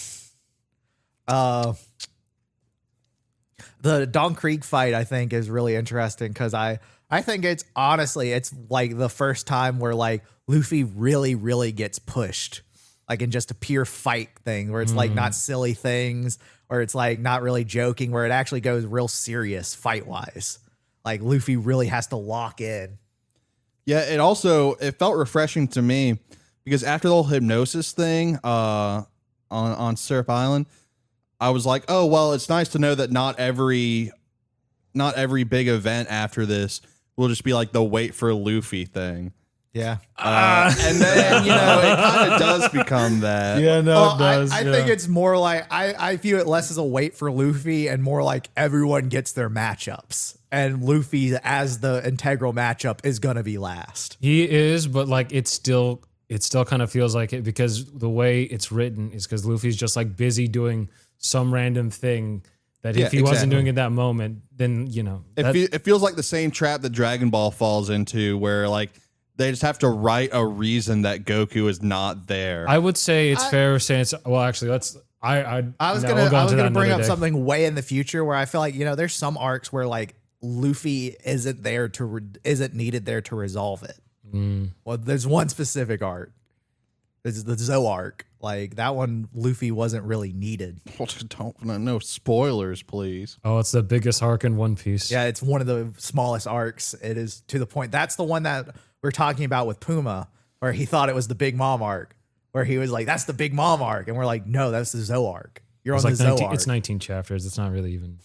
The Don Krieg fight, I think, is really interesting because I think it's honestly, it's like the first time where like Luffy really, really gets pushed, like in just a pure fight thing where it's like not silly things or it's like not really joking, where it actually goes real serious fight wise. Like Luffy really has to lock in. Yeah, it felt refreshing to me because after the whole hypnosis thing on Syrup Island, I was like, oh well, it's nice to know that not every big event after this will just be like the wait for Luffy thing. Yeah. And then, you know, it kind of does become that. yeah, no, Well, it does. I think it's more like I view it less as a wait for Luffy and more like everyone gets their matchups. And Luffy as the integral matchup is gonna be last. He is, but like it still kind of feels like it because the way it's written is because Luffy's just like busy doing some random thing that Yeah, if he wasn't exactly. doing it that moment, then It feels like the same trap that Dragon Ball falls into, where like they just have to write a reason that Goku is not there. I would say it's fair saying it's well. Actually, let's. I I was no, we'll go into gonna that bring another up day. something way in the future where I feel like there's some arcs where like Luffy isn't needed there to resolve it. Well, there's one specific arc. It's the Zo arc. Like that one, Luffy wasn't really needed. No spoilers, please. Oh, it's the biggest arc in One Piece. Yeah, it's one of the smallest arcs. It is to the point. That's the one that we're talking about with Puma, where he thought it was the Big Mom arc, where he was like, "That's the Big Mom arc," and we're like, "No, that's the Zo arc. You're It's on like the Zo 19, arc." it's 19 chapters. It's not really even.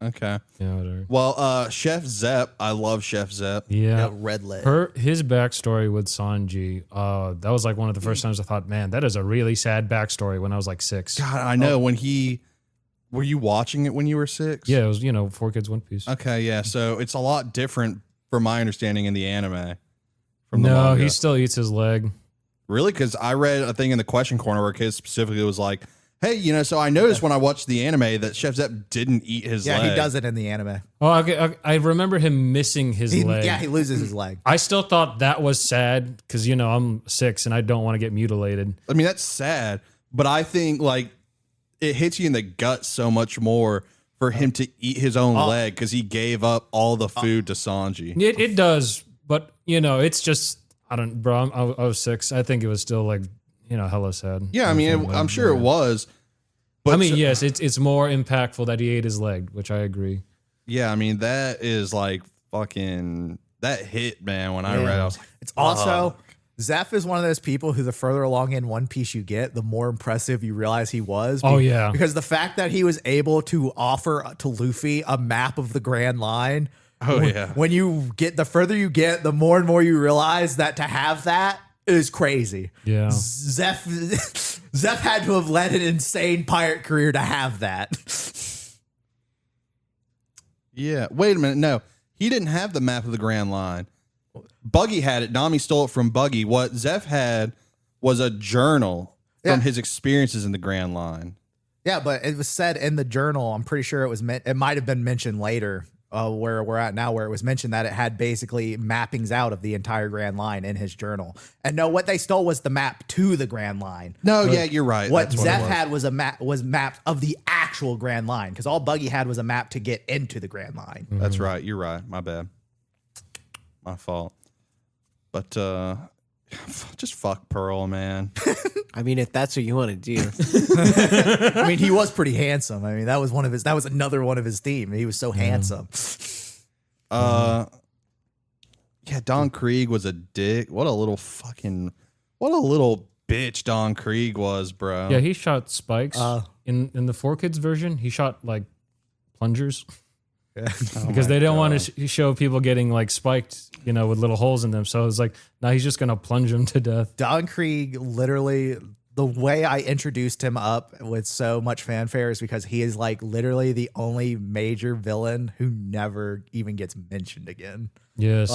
Okay. Yeah, whatever. Well, Chef Zepp, I love Chef Zepp. Yeah. Red lit. His backstory with Sanji, that was like one of the first times I thought, man, that is a really sad backstory when I was like 6. God, I know were you watching it when you were 6? Yeah, it was, 4 Kids, One Piece. Okay, yeah. So it's a lot different from my understanding in the anime. From the No, manga. he still eats his leg. Really? Because I read a thing in the question corner where a kid specifically was like, hey, so I noticed when I watched the anime that Chef Zepp didn't eat his leg. He does it in the anime. Oh, okay, I remember him missing his leg. Yeah, he loses his leg. I still thought that was sad because, I'm 6 and I don't want to get mutilated. I mean, that's sad, but I think like it hits you in the gut so much more for him to eat his own leg because he gave up all the food to Sanji. It does, but, it's just, I was 6. I think it was still like, hella sad. Yeah, I mean, I'm sure it was. But I mean, yes, it's more impactful that he ate his leg, which I agree. Yeah, I mean, that is like fucking, that hit, man. When I read it, I was like, It's also, Zeph is one of those people who the further along in One Piece you get, the more impressive you realize he was. Oh, yeah. Because the fact that he was able to offer to Luffy a map of the Grand Line. oh, yeah. When you get, the further you get, the more and more you realize that to have that is crazy. Yeah. Zeph had to have led an insane pirate career to have that. Yeah. Wait a minute. No, he didn't have the map of the Grand Line. Buggy had it. Nami stole it from Buggy. What Zeph had was a journal from his experiences in the Grand Line. Yeah, but it was said in the journal. I'm pretty sure it might have been mentioned later. Where we're at now, where it was mentioned that it had basically mappings out of the entire Grand Line in his journal. And no, what they stole was the map to the Grand Line. No, yeah, you're right. What That's Zeph it was. had was mapped of the actual Grand Line, because all Buggy had was a map to get into the Grand Line. That's right. You're right. My bad. My fault. But just fuck Pearl, man. I mean, if that's what you want to do. I mean, he was pretty handsome. I mean, that was another one of his theme. He was so handsome. Yeah, Don Krieg was a dick. What a little bitch Don Krieg was, bro. Yeah, he shot spikes. In the 4 Kids version, he shot like plungers. Because they don't want to show people getting like spiked, with little holes in them. So it's like, now he's just going to plunge them to death. Don Krieg, literally, the way I introduced him up with so much fanfare is because he is like literally the only major villain who never even gets mentioned again. Yes.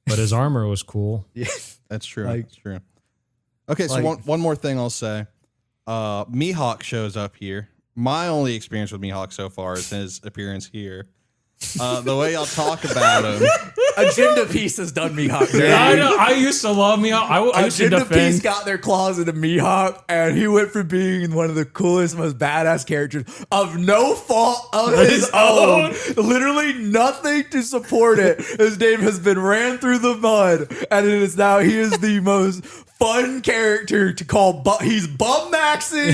But his armor was cool. Yeah. That's true. Like- That's true. Okay, so like- one more thing I'll say. Mihawk shows up here. My only experience with Mihawk so far is his appearance here. The way y'all talk about him. Agenda Piece has done Mihawk. I know. I used to love me. I used to Agenda Piece defend. got their claws into Mihawk, and he went from being one of the coolest, most badass characters of no fault of his own. Literally nothing to support it. His name has been ran through the mud, and it is now he is the most fun character to call. He's bum maxing.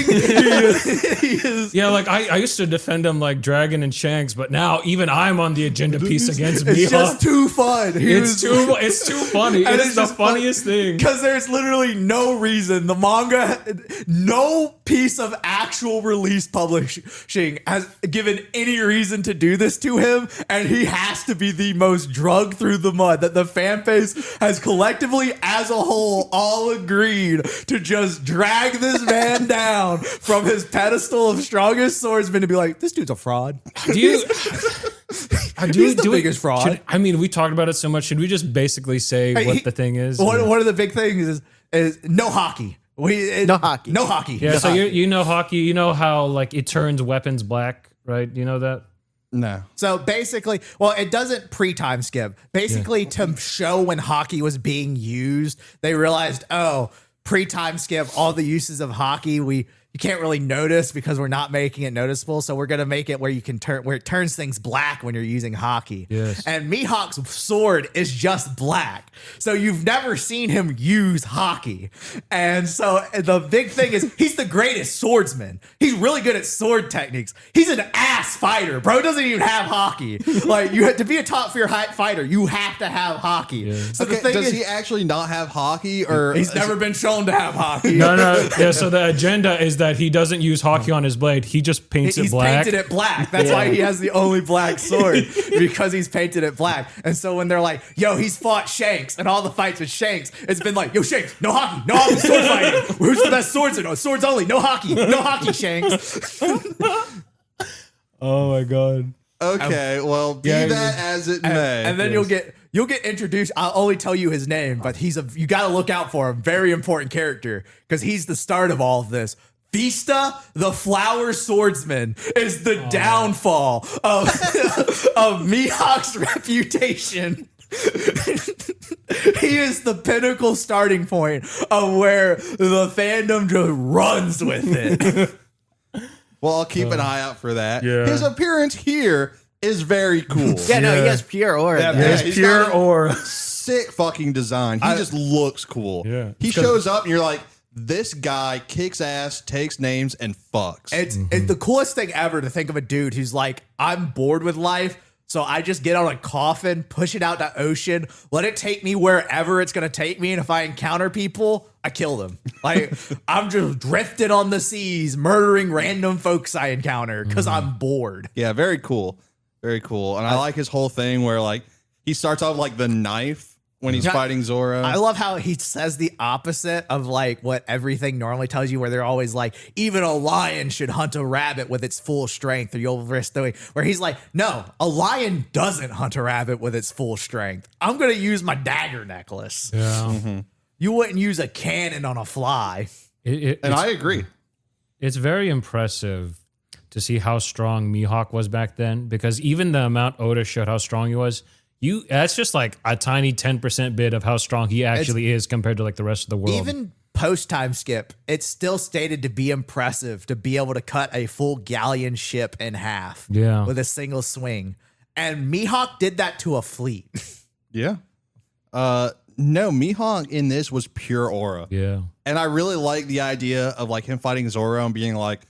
He is. Yeah, like I used to defend him like Dragon and Shanks, but now even I'm on the agenda piece against It's Mihawk. just too fun. It's too funny. And It is the just fun- funniest thing. Because there's literally no reason. The manga, no piece of actual release publishing has given any reason to do this to him. And he has to be the most drugged through the mud that the fan base has collectively, as a whole, all agreed to just drag this man down from his pedestal of strongest swordsman to be like, this dude's a fraud. Do you? He's the biggest fraud. We talked about it so much. Should we just basically say what the thing is? One of the big things is no hockey. No hockey. No hockey. Yeah, No so hockey. you know hockey. You know how like it turns weapons black, right? You know that. No. So basically, well, it doesn't pre-time skip. Basically, to show when hockey was being used, they realized, oh, pre-time skip, all the uses of hockey, you can't really notice because we're not making it noticeable. So we're gonna make it where you can turn where it turns things black when you're using hockey. Yes. And Mihawk's sword is just black. So you've never seen him use hockey. And so the big thing is he's the greatest swordsman. He's really good at sword techniques. He's an ass fighter. Bro doesn't even have hockey. Like you have to be a top tier fighter, you have to have hockey. So the Okay, thing does is, he actually not have hockey, or he's never been shown to have hockey. No. Yeah. So the agenda is that he doesn't use hockey on his blade. He just paints He's it black. painted it black. That's why he has the only black sword, because he's painted it black. And so when they're like, yo, he's fought Shanks and all the fights with Shanks, it's been like, yo, Shanks, no hockey, sword fighting. Who's the best swordsman? Swords only, no hockey, Shanks. Oh my god. okay, well, be Yeah, that as it may. And then you'll get introduced. I'll only tell you his name, but you got to look out for him. Very important character because he's the start of all of this. Vista, the flower swordsman, is the downfall of Mihawk's reputation. He is the pinnacle starting point of where the fandom just runs with it. well, I'll keep an eye out for that. Yeah. His appearance here is very cool. Yeah, no, he has pure aura. Yeah, though. man. he's Pure got a aura. sick fucking design. He just looks cool. Yeah. He shows up and you're like, this guy kicks ass, takes names, and fucks. It's the coolest thing ever to think of a dude who's like, I'm bored with life, so I just get on a coffin, push it out to ocean, let it take me wherever it's gonna take me, and if I encounter people, I kill them. Like I'm just drifting on the seas, murdering random folks I encounter because I'm bored. Yeah, very cool. Very cool. And I like his whole thing where like he starts off like the knife when he's Yeah. fighting Zoro. I love how he says the opposite of like what everything normally tells you, where they're always like, even a lion should hunt a rabbit with its full strength or you'll risk doing. Where he's like, no, a lion doesn't hunt a rabbit with its full strength. I'm going to use my dagger necklace. Yeah. You wouldn't use a cannon on a fly. and I agree. It's very impressive to see how strong Mihawk was back then, because even the amount Oda showed how strong he was, that's just like a tiny 10% bit of how strong he actually is compared to like the rest of the world. Even post time skip, it's still stated to be impressive to be able to cut a full galleon ship in half with a single swing. And Mihawk did that to a fleet. Yeah. No, Mihawk in this was pure aura. Yeah. And I really like the idea of like him fighting Zoro and being like,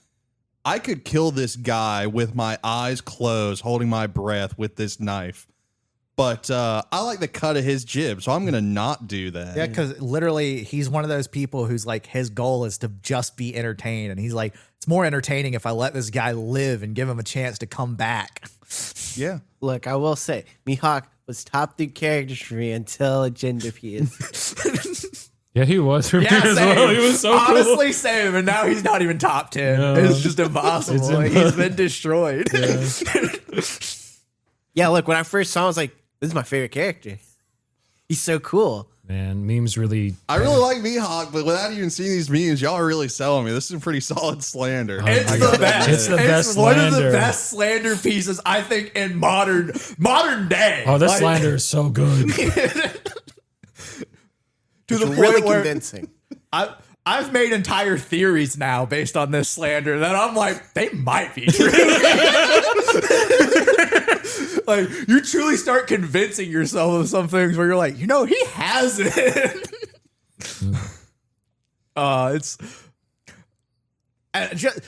I could kill this guy with my eyes closed, holding my breath with this knife. But I like the cut of his jib, so I'm going to not do that. Yeah, because literally he's one of those people who's like, his goal is to just be entertained. And he's like, it's more entertaining if I let this guy live and give him a chance to come back. Yeah. Look, I will say, Mihawk was top 3 characters for me until Agenda Piece. Yeah, he was for me Yeah, as same. well. He was so Honestly, same. And now he's not even top 10. No. It's just impossible. Like, he's been destroyed. Yeah, look, when I first saw him, I was like, this is my favorite character. He's so cool. cool. Man, memes really. I really like Mihawk, but without even seeing these memes, y'all are really selling me. This is a pretty solid slander. It's I the got best. it. It's the best one of the slander. best slander pieces, I think, in modern day. Oh, this Like, slander is so good. to the point Really where convincing. I've made entire theories now based on this slander that I'm like, they might be true. Like, you truly start convincing yourself of some things where you're like, you know, he has it. It's and just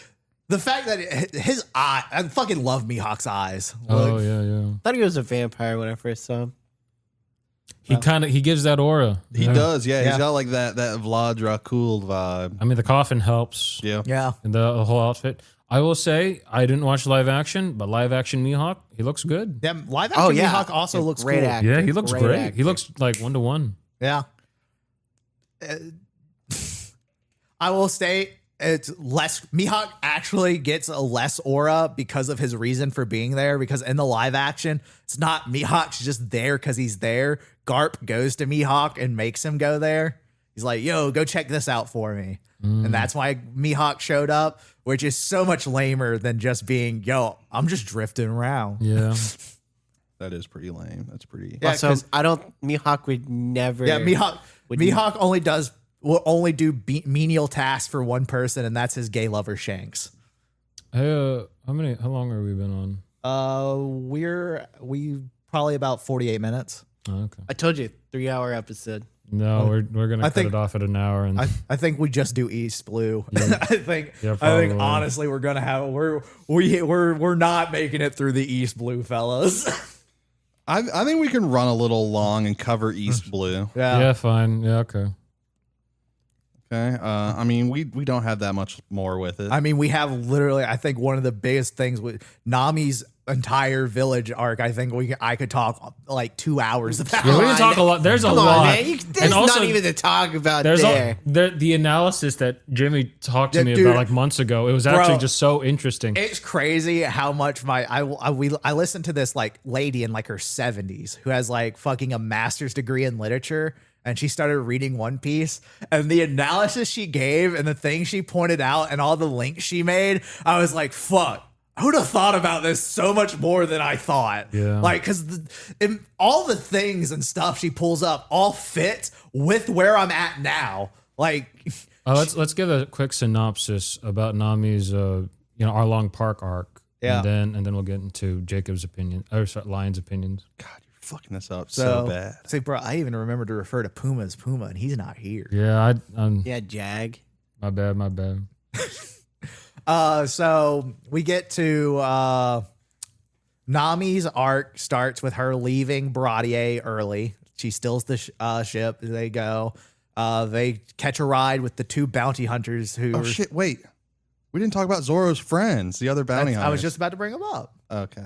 the fact that his eye, I fucking love Mihawk's eyes. Oh Like, yeah. I thought he was a vampire when I first saw him. He gives that aura. He does, yeah. Yeah. He's got like that Vlad Dracul vibe. I mean, the coffin helps. Yeah. yeah. And the whole outfit. I will say I didn't watch live action, but live action Mihawk, he looks good. Yeah, live action Oh, yeah. Mihawk also looks Great cool. actor. Yeah, he looks great. actor. He looks like 1-to-1. Yeah. I will say it's less. Mihawk actually gets a less aura because of his reason for being there. Because in the live action, it's not Mihawk's just there because he's there. Garp goes to Mihawk and makes him go there. He's like, yo, go check this out for me. And that's why Mihawk showed up, which is so much lamer than just being, yo, I'm just drifting around. Yeah. That is pretty lame. That's pretty. Yeah, So Mihawk would never. Yeah, Mihawk Would Mihawk will only do menial tasks for one person, and that's his gay lover Shanks. Hey, how long have we been on? We probably about 48 minutes. Oh, okay. I told you, 3-hour episode. No, we're gonna cut think- it off at an hour, and I think we just do East Blue. Yeah. I think probably. honestly we're gonna have we're not making it through the East Blue, fellas. I think we can run a little long and cover East Blue. yeah, fine, yeah, okay. Okay. I mean, we don't have that much more with it. I mean, we have literally, I think one of the biggest things with Nami's entire village arc. I think I could talk like 2 hours about. Yeah, we can talk a lot. There's a Come lot, on, man. There's not even to talk about there's there. the analysis that Jimmy talked to Yeah, me dude. about like months ago. It was actually just so interesting. It's crazy how much I listened to this like lady in like her 70s who has like fucking a master's degree in literature, and she started reading One Piece, and the analysis she gave and the things she pointed out and all the links she made, I was like, fuck. I would have thought about this so much more than I thought. Yeah. Like, because all the things and stuff she pulls up all fit with where I'm at now. Like, Let's give a quick synopsis about Nami's Arlong Park arc. Yeah. And then we'll get into Jacob's opinion, or sorry, Lion's opinions. God, you're fucking this up so bad. Say, bro, I even remember to refer to Puma as Puma, and he's not here. Yeah, Yeah, Jag. my bad. So we get to Nami's arc starts with her leaving Baradier early. She steals the ship. They go. They catch a ride with the two bounty hunters who. Oh shit! Wait, we didn't talk about Zoro's friends, the other bounty hunters. I was just about to bring them up. Okay.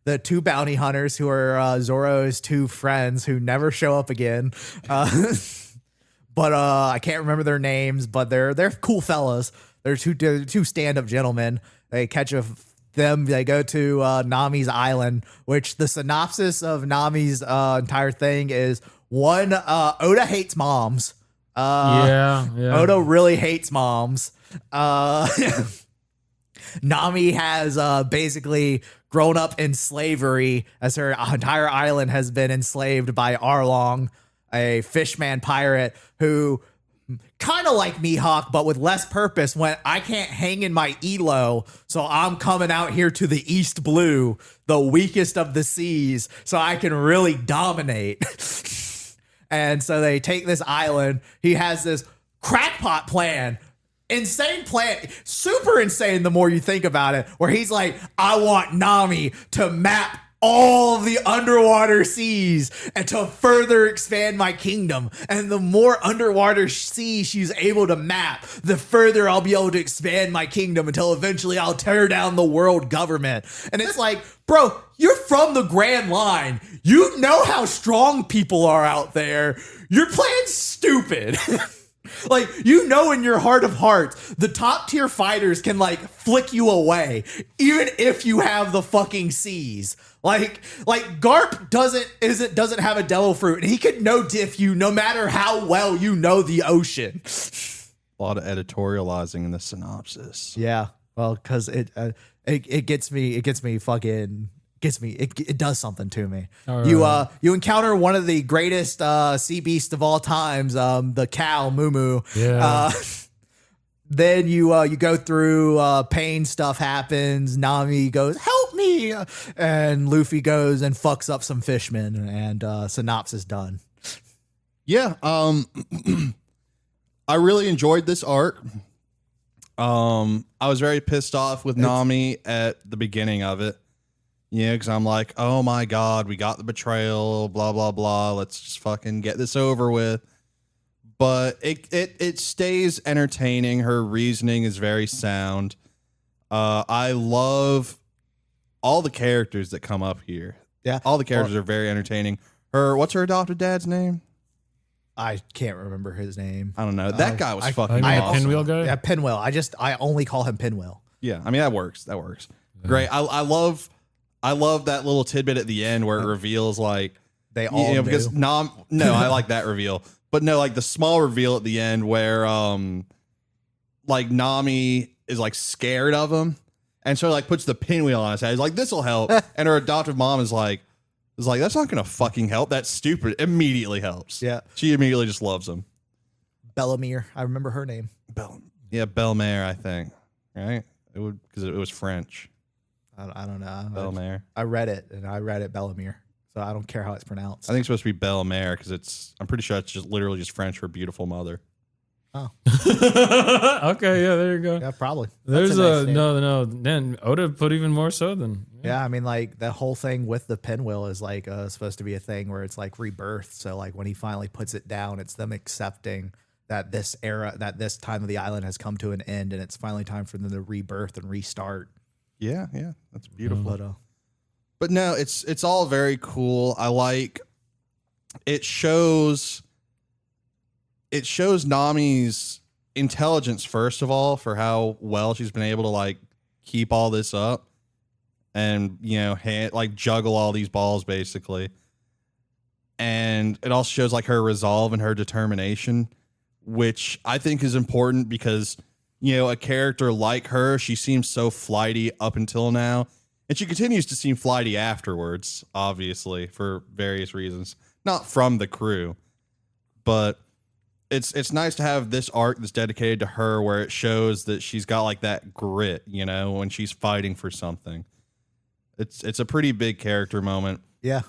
The two bounty hunters who are Zoro's two friends who never show up again. But I can't remember their names, but they're cool fellas. They're two stand-up gentlemen. They catch them. They go to Nami's island, which the synopsis of Nami's entire thing is one, Oda hates moms. Yeah. Oda really hates moms. Nami has basically grown up in slavery as her entire island has been enslaved by Arlong, a fishman pirate who kind of like Mihawk, but with less purpose, went, I can't hang in my elo, so I'm coming out here to the East Blue, the weakest of the seas, so I can really dominate. And so they take this island. He has this crackpot plan. Insane plan, super insane the more you think about it, where he's like, I want Nami to map all the underwater seas and to further expand my kingdom. And the more underwater seas she's able to map, the further I'll be able to expand my kingdom until eventually I'll tear down the world government. And it's like, bro, you're from the Grand Line. You know how strong people are out there. Your plan's stupid. Like, you know, in your heart of hearts, the top tier fighters can like flick you away, even if you have the fucking seas. Like Garp doesn't have a devil fruit, and he could no diff you no matter how well you know the ocean. A lot of editorializing in the synopsis. Yeah, well, because it gets me fucking. It does something to me. Right. You encounter one of the greatest sea beasts of all times, the cow Mumu. Yeah. Then you go through pain, stuff happens. Nami goes, help me, and Luffy goes and fucks up some fishmen, and synopsis done. Yeah. I really enjoyed this arc. I was very pissed off with Nami at the beginning of it. Yeah, because I'm like, oh my God, we got the betrayal, blah, blah, blah. Let's just fucking get this over with. But it stays entertaining. Her reasoning is very sound. I love all the characters that come up here. Yeah. All the characters are very entertaining. What's her adopted dad's name? I can't remember his name. I don't know. That guy was I fucking mean, the awesome. Pinwheel guy. Yeah, Pinwheel. I only call him Pinwheel. Yeah, I mean that works. That works. Great. I love that little tidbit at the end where it reveals like They all knew. because no, I like that reveal, but no, like the small reveal at the end where like Nami is like scared of him, and so like puts the pinwheel on his head. He's like, "This will help," and her adoptive mom is like, "That's not gonna fucking help. That's stupid." Immediately helps. Yeah. She immediately just loves him. Bellamere. I remember her name. Belmare, I think. Right? Because it was French. I don't know. Belmare. I read it, and I read it Bellamere, so I don't care how it's pronounced. I think it's supposed to be Belmare because I'm pretty sure it's just literally just French for beautiful mother. Oh, Okay, yeah, there you go. yeah, probably. There's That's nice name. no. Then Oda put even more so than Yeah, I mean, like the whole thing with the pinwheel is like supposed to be a thing where it's like rebirth. So like when he finally puts it down, it's them accepting that this time of the island has come to an end, and it's finally time for them to rebirth and restart. Yeah, that's beautiful. But But no, it's all very cool. I like it shows Nami's intelligence first of all for how well she's been able to like keep all this up and like juggle all these balls basically. And it also shows like her resolve and her determination, which I think is important because a character like her, she seems so flighty up until now. And she continues to seem flighty afterwards, obviously, for various reasons. Not from the crew. But it's nice to have this arc that's dedicated to her where it shows that she's got like that grit, when she's fighting for something. It's a pretty big character moment. yeah,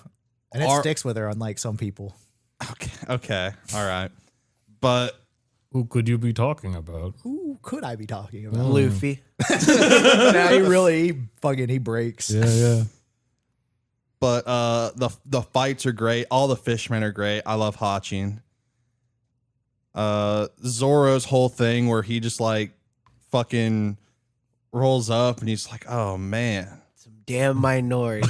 and it sticks with her, unlike some people. Okay. All right. But who could you be talking about? Who could I be talking about? Luffy. Now he breaks. Yeah. But the fights are great. All the fishmen are great. I love Hachin. Zoro's whole thing where he just like fucking rolls up and he's like, oh man. Some damn minority.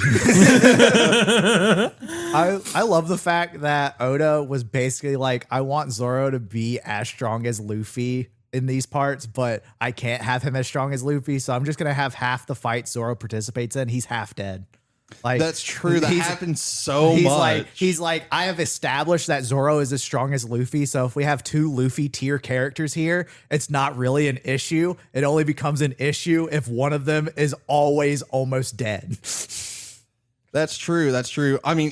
I love the fact that Oda was basically like, I want Zoro to be as strong as Luffy in these parts, but I can't have him as strong as Luffy, so I'm just gonna have half the fight Zoro participates in, he's half dead. Like that's true. That happens so he's much. He's like, I have established that Zoro is as strong as Luffy, so if we have two Luffy tier characters here, it's not really an issue. It only becomes an issue if one of them is always almost dead. That's true. I mean,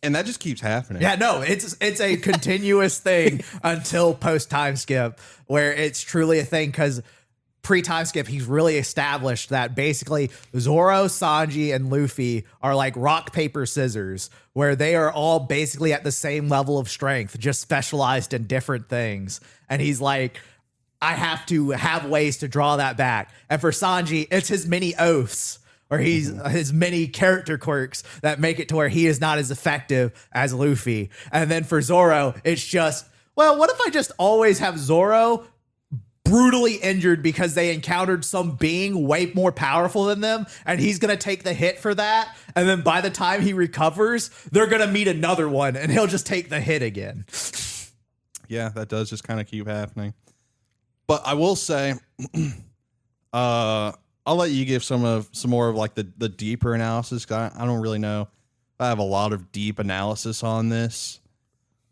and that just keeps happening. Yeah, no, it's a continuous thing until post time skip, where it's truly a thing, because pre-time skip, he's really established that basically Zoro, Sanji, and Luffy are like rock, paper, scissors, where they are all basically at the same level of strength, just specialized in different things. And he's like, I have to have ways to draw that back. And for Sanji, it's his many oaths, or his many character quirks that make it to where he is not as effective as Luffy. And then for Zoro, it's just, well, what if I just always have Zoro brutally injured because they encountered some being way more powerful than them, and he's going to take the hit for that. And then by the time he recovers, they're going to meet another one and he'll just take the hit again. Yeah, that does just kind of keep happening. But I will say, I'll let you give some more of like the deeper analysis. I don't really know. I have a lot of deep analysis on this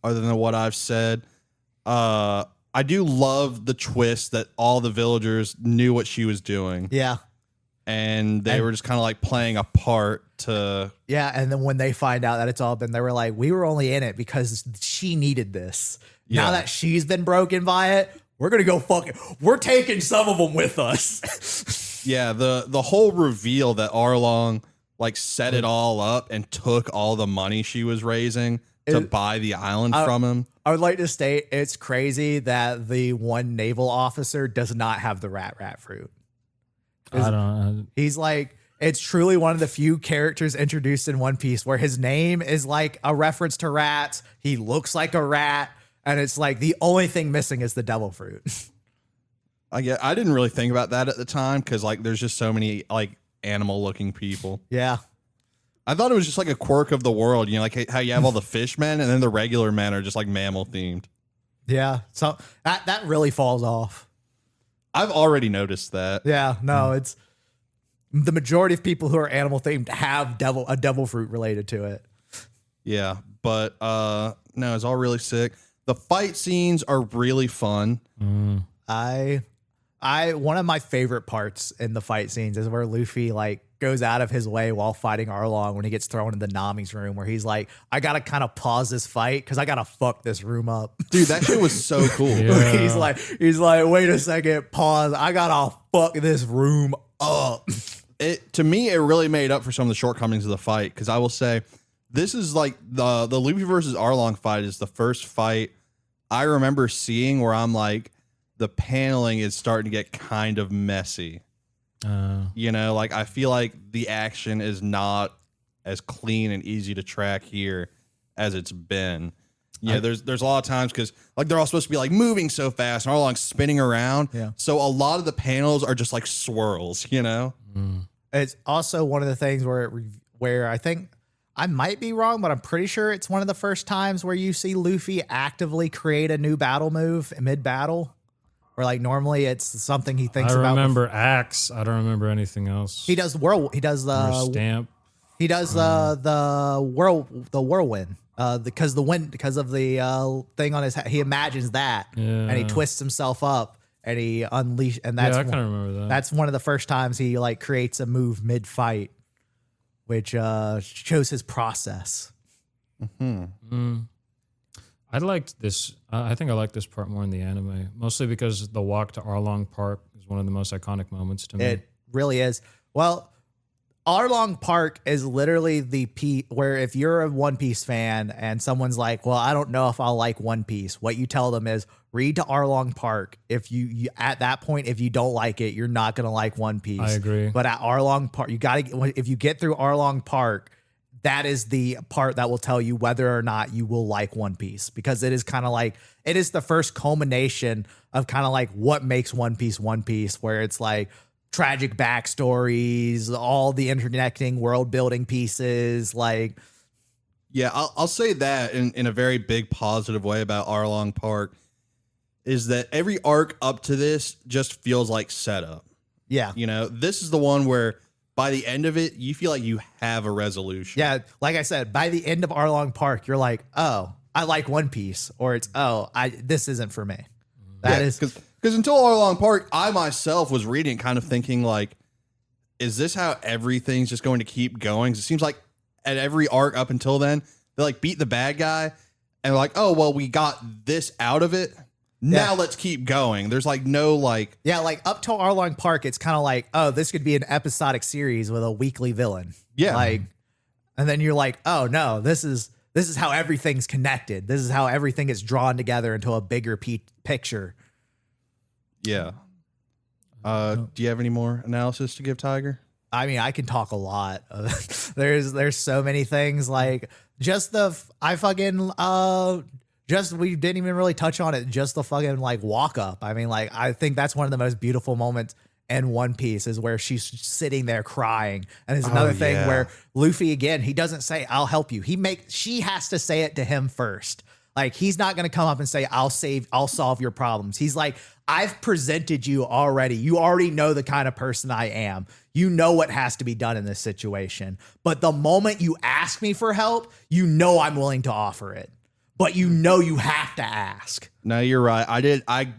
other than what I've said. I do love the twist that all the villagers knew what she was doing. Yeah. And they were just kind of like playing a part to... Yeah, and then when they find out that it's all been, they were like, we were only in it because she needed this. Yeah. Now that she's been broken by it, we're going to go we're taking some of them with us. Yeah, the whole reveal that Arlong like set it all up and took all the money she was raising to buy the island from him. I would like to state it's crazy that the one naval officer does not have the rat fruit. I don't. He's like, it's truly one of the few characters introduced in One Piece where his name is like a reference to rats. He looks like a rat, and it's like the only thing missing is the devil fruit. I didn't really think about that at the time because like there's just so many like animal looking people. Yeah. I thought it was just like a quirk of the world, like how you have all the fishmen and then the regular men are just like mammal themed. Yeah. So that really falls off. I've already noticed that. Yeah. No, it's the majority of people who are animal themed have a devil fruit related to it. Yeah, but no, it's all really sick. The fight scenes are really fun. I one of my favorite parts in the fight scenes is where Luffy like goes out of his way while fighting Arlong when he gets thrown into Nami's room, where he's like, I gotta kind of pause this fight because I gotta fuck this room up. Dude, that shit was so cool. Yeah. he's like, wait a second, pause. I gotta fuck this room up. To me, it really made up for some of the shortcomings of the fight, because I will say this is like the Luffy versus Arlong fight is the first fight I remember seeing where I'm like, the paneling is starting to get kind of messy. You know, like I feel like the action is not as clean and easy to track here as it's been. Yeah, there's a lot of times because like they're all supposed to be like moving so fast and Arlong's spinning around. Yeah. So a lot of the panels are just like swirls, you know? It's also one of the things where I think I might be wrong, but I'm pretty sure it's one of the first times where you see Luffy actively create a new battle move mid battle. Or like normally it's something he thinks about. I remember Axe. I don't remember anything else. He does Or the Stamp. he does the whirlwind because of the thing on his head. He imagines that and he twists himself up and he unleash and that's I kind of remember that. that's one of the first times he like creates a move mid fight, which shows his process. I liked this. I think I like this part more in the anime, mostly because the walk to Arlong Park is one of the most iconic moments to me. It really is. Well, Arlong Park is literally the where if you're a One Piece fan and someone's like, well, I don't know if I'll like One Piece, what you tell them is read to Arlong Park. If you at that point, if you don't like it, you're not going to like One Piece. I agree. But at Arlong Park, if you get through Arlong Park, that is the part that will tell you whether or not you will like One Piece, because it is kind of like, it is the first culmination of kind of like what makes One Piece, where it's like tragic backstories, all the interconnecting world building pieces. Like, Yeah, I'll say that in a very big positive way about Arlong Park is that every arc up to this just feels like setup. yeah. You know, this is the one where by the end of it, you feel like you have a resolution. Yeah, like I said, by the end of Arlong Park, you're like, oh, I like One Piece, or it's, oh, this isn't for me. That is because until Arlong Park, I myself was reading, kind of thinking like, is this how everything's just going to keep going? 'Cause it seems like at every arc up until then, they like beat the bad guy and like, oh well, we got this out of it. Now let's keep going. There's like no like, yeah, like up till Arlong Park, it's kind of like, oh, this could be an episodic series with a weekly villain. Yeah. Like, and then you're like, oh no, this is how everything's connected. This is how everything is drawn together into a bigger picture. yeah. Do you have any more analysis to give, Tiger? I mean, I can talk a lot. There's so many things, like just we didn't even really touch on it. Just the fucking like walk up. I mean, like, I think that's one of the most beautiful moments in One Piece is where she's sitting there crying. And there's another thing where Luffy, again, he doesn't say, I'll help you. She has to say it to him first. Like, he's not going to come up and say, I'll solve your problems. He's like, I've presented you already. You already know the kind of person I am. You know what has to be done in this situation. But the moment you ask me for help, you know I'm willing to offer it. But you know you have to ask. No, you're right.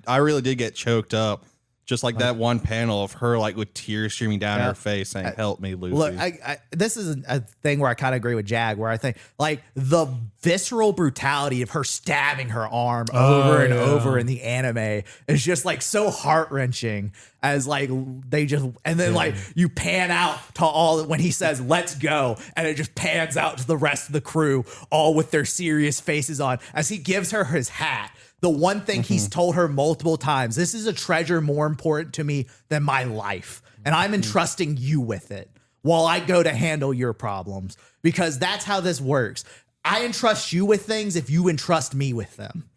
I really did get choked up. Just like that one panel of her like with tears streaming down her face saying, help me, Luffy. Look, this is a thing where I kind of agree with Jag, where I think like the visceral brutality of her stabbing her arm over and over in the anime is just like so heart wrenching, as like they just, and then like you pan out to all when he says, let's go. And it just pans out to the rest of the crew, all with their serious faces on as he gives her his hat. The one thing he's told her multiple times, this is a treasure more important to me than my life. And I'm entrusting you with it while I go to handle your problems, because that's how this works. I entrust you with things if you entrust me with them.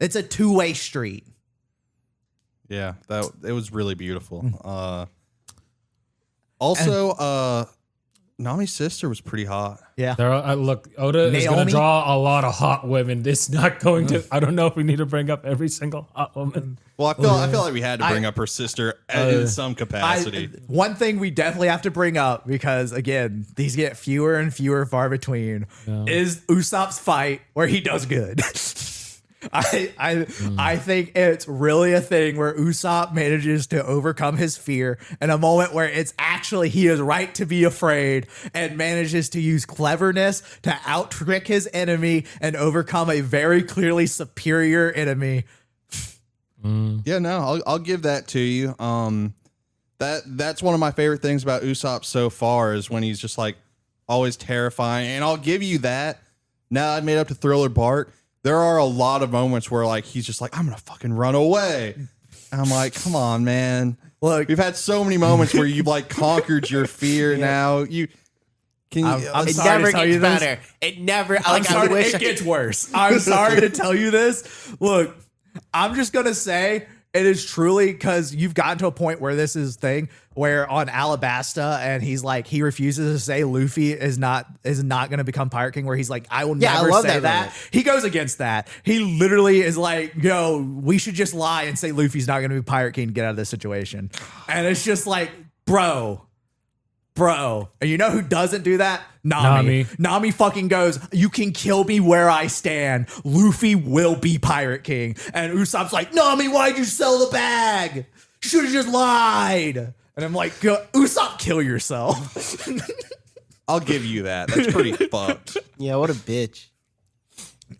It's a two-way street. Yeah, it was really beautiful. Also, Nami's sister was pretty hot. Yeah. There are, look, Oda is going Naomi? to draw a lot of hot women. It's not going to. I don't know if we need to bring up every single hot woman. Well, I feel like we had to bring up her sister in some capacity. One thing we definitely have to bring up, because again, these get fewer and fewer far between, is Usopp's fight where he does good. I think it's really a thing where Usopp manages to overcome his fear in a moment where it's actually he is right to be afraid, and manages to use cleverness to out-trick his enemy and overcome a very clearly superior enemy. Yeah, no, I'll give that to you. That's one of my favorite things about Usopp so far, is when he's just like always terrifying. And I'll give you that. Now I've made up to Thriller Bark. There are a lot of moments where like he's just like, I'm gonna fucking run away. And I'm like, come on, man. Look, We've had so many moments where you've like conquered your fear. Now you can. I'm It sorry never to tell you gets this. better. It never. I'm Like, sorry, I wish it gets worse. I'm sorry to tell you this. Look, I'm just gonna say it is truly because you've gotten to a point where this is thing where on Alabasta, and he's like, he refuses to say Luffy is not going to become Pirate King, where he's like, I will Yeah, I never love say that that. moment. He goes against that. He literally is like, yo, we should just lie and say Luffy's not going to be Pirate King to get out of this situation. And it's just like, bro. And you know who doesn't do that? Nami. Nami fucking goes, you can kill me where I stand. Luffy will be Pirate King. And Usopp's like, Nami, why'd you sell the bag? Should have just lied. And I'm like, Usopp, kill yourself. I'll give you that. That's pretty fucked. Yeah, what a bitch.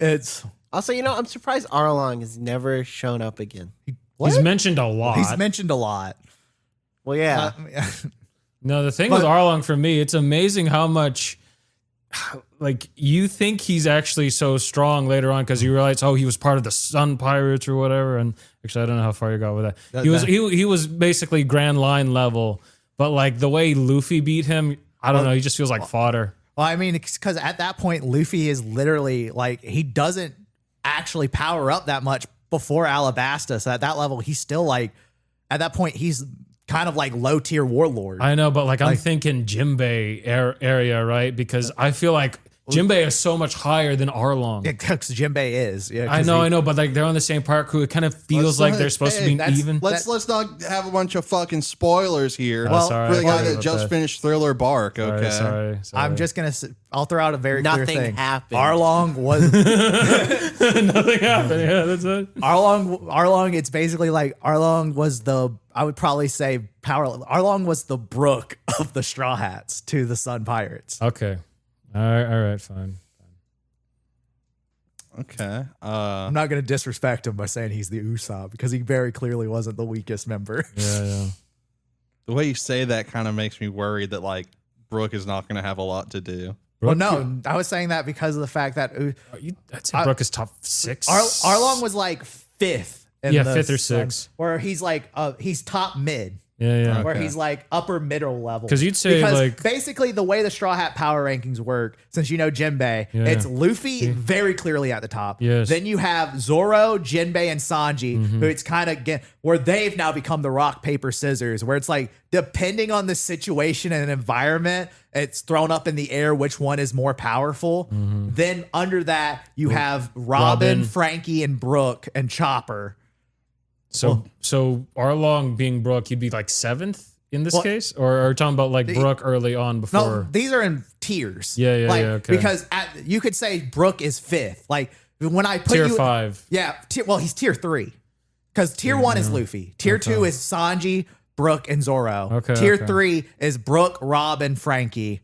It's Also, I'm surprised Arlong has never shown up again. He's mentioned a lot. he's mentioned a lot. Well, yeah. No, the thing with Arlong for me, it's amazing how much, like, you think he's actually so strong later on because you realize, oh, he was part of the Sun Pirates or whatever. And actually, I don't know how far you got with that. He was basically Grand Line level, but like the way Luffy beat him, I don't know. He just feels like fodder. Well, I mean, because at that point, Luffy is literally like, he doesn't actually power up that much before Alabasta. So at that level, he's still like, at that point, he's kind of like low tier warlord. I know, but like I'm thinking Jinbei area, right? Because I feel like Jinbei is so much higher than Arlong. Because Jinbei is. Yeah, I know, but like they're on the same pirate crew. It kind of feels like they're supposed to be even. Let's not have a bunch of fucking spoilers here. Oh, sorry, for the I guy forgot that about just that. finished Thriller Bark. Okay, Sorry. I'm just gonna. I'll throw out a very clear Nothing thing. happened. Arlong was Nothing happened. Yeah, that's it. Arlong. It's basically like Arlong was the. I would probably say Arlong was the Brook of the Straw Hats to the Sun Pirates. Okay. All right, fine. Okay. I'm not gonna disrespect him by saying he's the Usopp, because he very clearly wasn't the weakest member. Yeah. The way you say that kind of makes me worried that like Brooke is not going to have a lot to do. Well, no, I was saying that because of the fact that I'd say Brooke is top 6. Arlong was like fifth. Yeah, the fifth or Sun, sixth. where he's like he's top mid. Yeah. Where Okay. he's like upper middle level. 'Cause you'd say, like- basically the way the Straw Hat power rankings work, since you know Jinbei, Yeah. it's Luffy very clearly at the top. Yes. Then you have Zoro, Jinbei, and Sanji, who it's kind of where they've now become the rock, paper, scissors, where it's like depending on the situation and environment, it's thrown up in the air which one is more powerful. Then under that, you have Robin, Frankie, and Brooke and Chopper. So Arlong being Brooke, you'd be like 7th in this case? Or are you talking about like Brooke early on before? No, these are in tiers. Yeah, okay. Because you could say Brooke is 5th. Like when I put Tier you 5. Yeah, he's tier 3. Because tier 1 is Luffy. Tier 2 is Sanji, Brooke, and Zoro. Okay, Tier okay. 3 is Brooke, Robin, Frankie,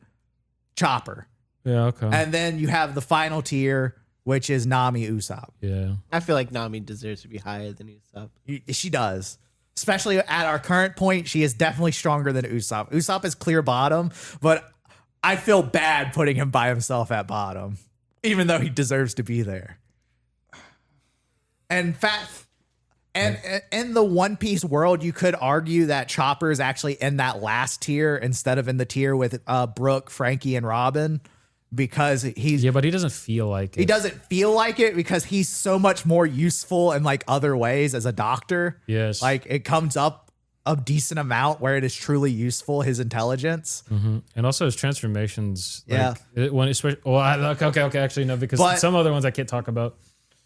Chopper. Yeah, okay. And then you have the final tier, which is Nami, Usopp. Yeah. I feel like Nami deserves to be higher than Usopp. She does. Especially at our current point, she is definitely stronger than Usopp. Usopp is clear bottom, but I feel bad putting him by himself at bottom, even though he deserves to be there. In fact, and in the One Piece world, you could argue that Chopper is actually in that last tier instead of in the tier with Brooke, Frankie, and Robin, because he's Yeah, but he doesn't feel like it. he doesn't feel like it because he's so much more useful in like other ways as a doctor. Yes. Like it comes up a decent amount where it is truly useful, his intelligence. And also his transformations. Yeah. When especially, okay. Actually, no, because But- some other ones I can't talk about.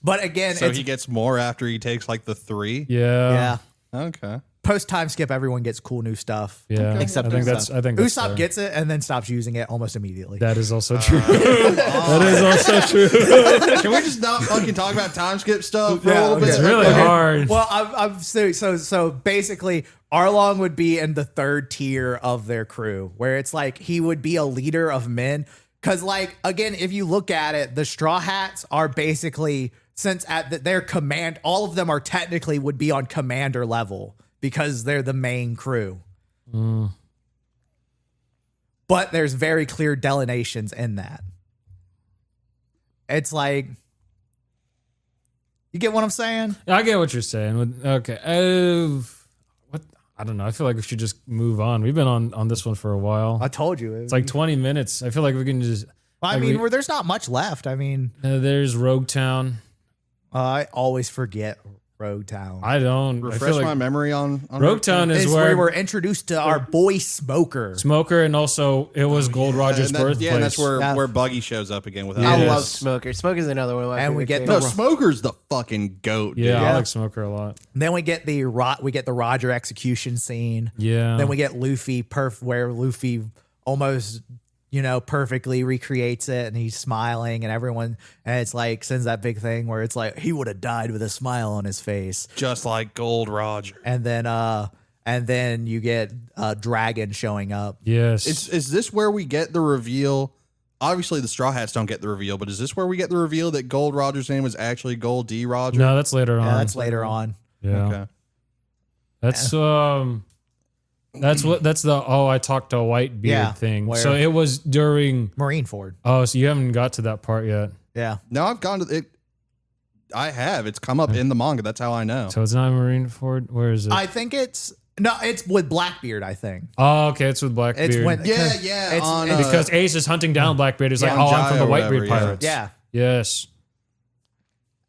But again, So it's, he gets more after he takes like the 3. Yeah. yeah. Okay. Post time skip, everyone gets cool new stuff. Yeah. Except I think that's fair. Usopp gets it and then stops using it almost immediately. That is also true. That is also true. Can we just not fucking talk about time skip stuff for a Yeah, little okay. bit? It's really hard. Well, so basically, Arlong would be in the third tier of their crew, where it's like he would be a leader of men. Because, like, again, if you look at it, the Straw Hats are basically, since at their command, all of them are technically would be on commander level because they're the main crew. But there's very clear delineations in that. It's like, you get what I'm saying? I get what you're saying. Okay. What? I don't know. I feel like we should just move on. We've been on this one for a while. I told you. It's like 20 minutes. I feel like we can just. I mean, there's not much left. I mean, there's Rogue Town. I always forget Rogue Town. I don't. I Refresh feel my like memory on Rogue Town is It's where we where were introduced to our boy Smoker. Smoker, and also it was Gold Roger's birthplace. Yeah, and that's where, Yeah. where Buggy shows up again with Yeah. I Yes. love Smoker. Smoker's another one of my And we favorite get No, things. Smoker's the fucking goat. Yeah, dude. I like Smoker a lot. Then we get the Roger execution scene. Yeah. Then we get Luffy where Luffy almost perfectly recreates it, and he's smiling, and everyone, and it's like sends that big thing where it's like he would have died with a smile on his face, Just like Gold Roger. and then you get Dragon showing up. Yes. Is this where we get the reveal? Obviously, the Straw Hats don't get the reveal, but is this where we get the reveal that Gold Roger's name was actually Gold D. Roger? no, that's later on. Yeah, that's later on. Yeah. Okay. That's the I talked to a white beard Yeah, thing. where- So it was during Marineford. so you haven't got to that part yet. Yeah. No, I've gone to it. I have. It's come up in the manga. That's how I know. So it's not Marineford. Where is it? I think it's with Blackbeard, I think. Oh, okay, it's with Blackbeard. It's when Yeah, because yeah. it's- on, it's- because Ace is hunting down Blackbeard. He's like, on oh, I'm from Jai the or Whitebeard whatever, yeah. Pirates. yeah. Yes.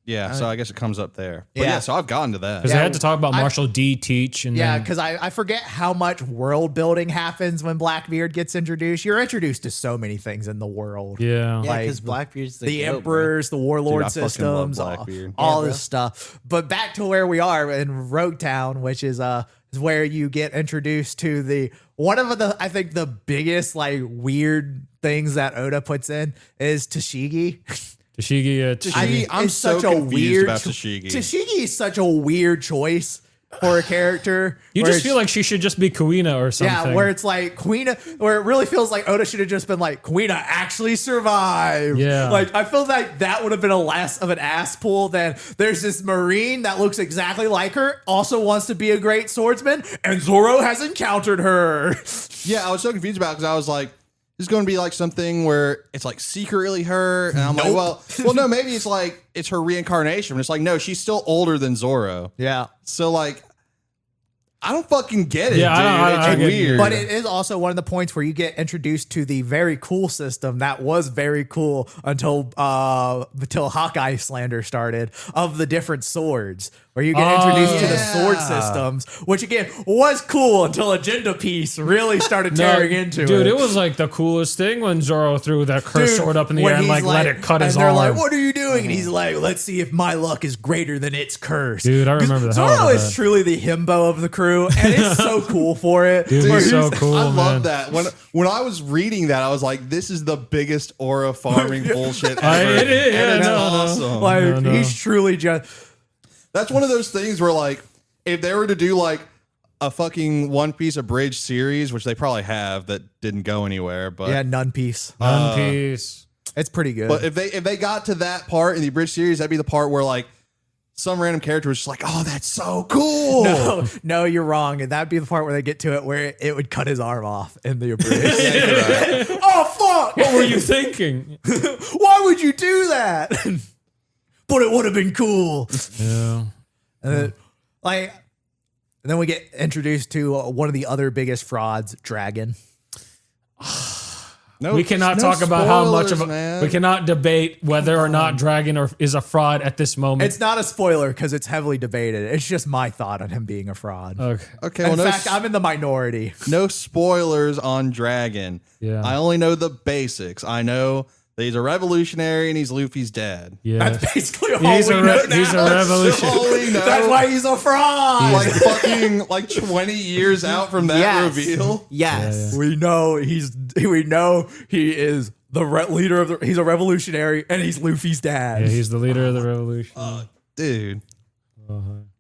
Yeah, so I guess it comes up there. But Yeah. yeah, so I've gotten to that. Because Yeah, they had to talk about I- Marshall D. Teach. And Yeah, then- because I forget how much world building happens when Blackbeard gets introduced. You're introduced to so many things in the world. yeah. Yeah, like because Blackbeard's The goat, bro. emperors, the warlord Dude, I fucking love systems, Blackbeard. all Yeah, this stuff. But back to where we are in Rogue Town, which is where you get introduced to one of the I think the biggest like weird things that Oda puts in is Tashigi. Tashigi. I'm It's so confused about Tashigi. Tashigi is such a weird choice for a character. You where just it's- feel like she should just be Kuina or something. yeah, where it's like Kuina, where it really feels like Oda should have just been like, Kuina actually survived. Yeah. Like, I feel like that would have been a less of an ass pull than there's this Marine that looks exactly like her, also wants to be a great swordsman, and Zoro has encountered her. Yeah, I was so confused about it because I was like, this is going to be like something where it's like secretly her. And I'm like, well, no, maybe it's like it's her reincarnation. But it's like, no, she's still older than Zoro. Yeah. So like, I don't fucking get it, Yeah, I dude. don't It's get weird. it. But it is also one of the points where you get introduced to the very cool system that was very cool until Hawkeye slander started of the different swords, where you get introduced to the sword systems, which again was cool until Agenda Piece really started tearing into it. Dude, it was like the coolest thing when Zoro threw that cursed Dude, sword up in the when air and he's like let it cut and his they're arm. like, "What are you doing?" And he's like, "Let's see if my luck is greater than its curse." Dude, I remember the hell Zoro out of is that. truly the himbo of the crew, and it's so cool for it. Dude, Where he's so he's- cool, I man. love that. When I was reading that, I was like, this is the biggest aura farming bullshit ever. It is, yeah, and it's no, no. awesome. Like No. he's truly just That's one of those things where like, if they were to do like a fucking One Piece abridged series, which they probably have that didn't go anywhere, but yeah, Nun Piece. One Piece. It's pretty good. But if they got to that part in the abridged series, that'd be the part where like some random character was just like, "Oh, that's so cool." no, you're wrong. And that'd be the part where they get to it where it would cut his arm off in the abridged. Oh fuck! What were you thinking? Why would you do that? But it would have been cool. Yeah. And then we get introduced to one of the other biggest frauds, Dragon. No, we cannot no talk about how much of spoilers, man. we cannot debate whether or not Dragon is a fraud at this moment. It's not a spoiler because it's heavily debated. It's just my thought on him being a fraud. Okay. Okay, In well, fact, I'm in the minority. no spoilers on Dragon. Yeah. I only know the basics. I know that he's a revolutionary and he's Luffy's dad. Yeah. That's basically all He's we a know re- he's a now. revolution. All we know. That's why he's a fraud. Like fucking like 20 years out from that Yes. reveal. Yes. We know he is the leader of the. He's a revolutionary and he's Luffy's dad. Yeah, he's the leader of the revolution. Dude.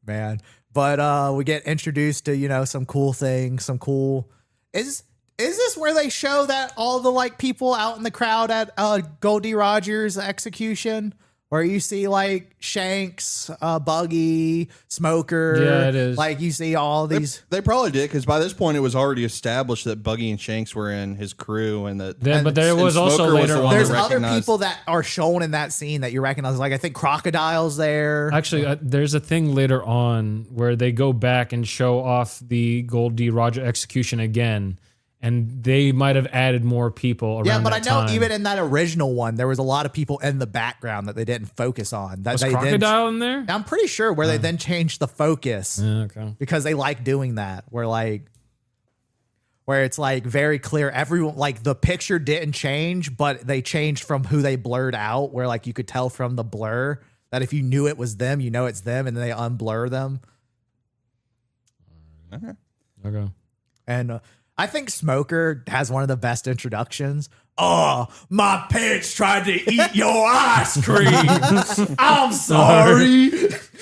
Man. But we get introduced to, some cool things, some cool is this where they show that all the like people out in the crowd at Goldie Rogers' execution? Where you see like Shanks, Buggy, Smoker. Yeah, it is. Like you see all these. They probably did because by this point it was already established that Buggy and Shanks were in his crew and that Then, but there and was also Smoker was later the on. one There's that other recognized- people that are shown in that scene that you recognize. Like I think Crocodile's there. Actually, there's a thing later on where they go back and show off the Goldie Roger execution again, and they might have added more people around Yeah, but I that know time. even in that original one, there was a lot of people in the background that they didn't focus on. That Was they Crocodile in there? I'm pretty sure where they then changed the focus Yeah, okay. because they like doing that. Where it's like very clear. Everyone like the picture didn't change, but they changed from who they blurred out. Where like you could tell from the blur that if you knew it was them, it's them, and then they unblur them. Okay. And I think Smoker has one of the best introductions. Oh, my pets tried to eat your ice cream. I'm sorry.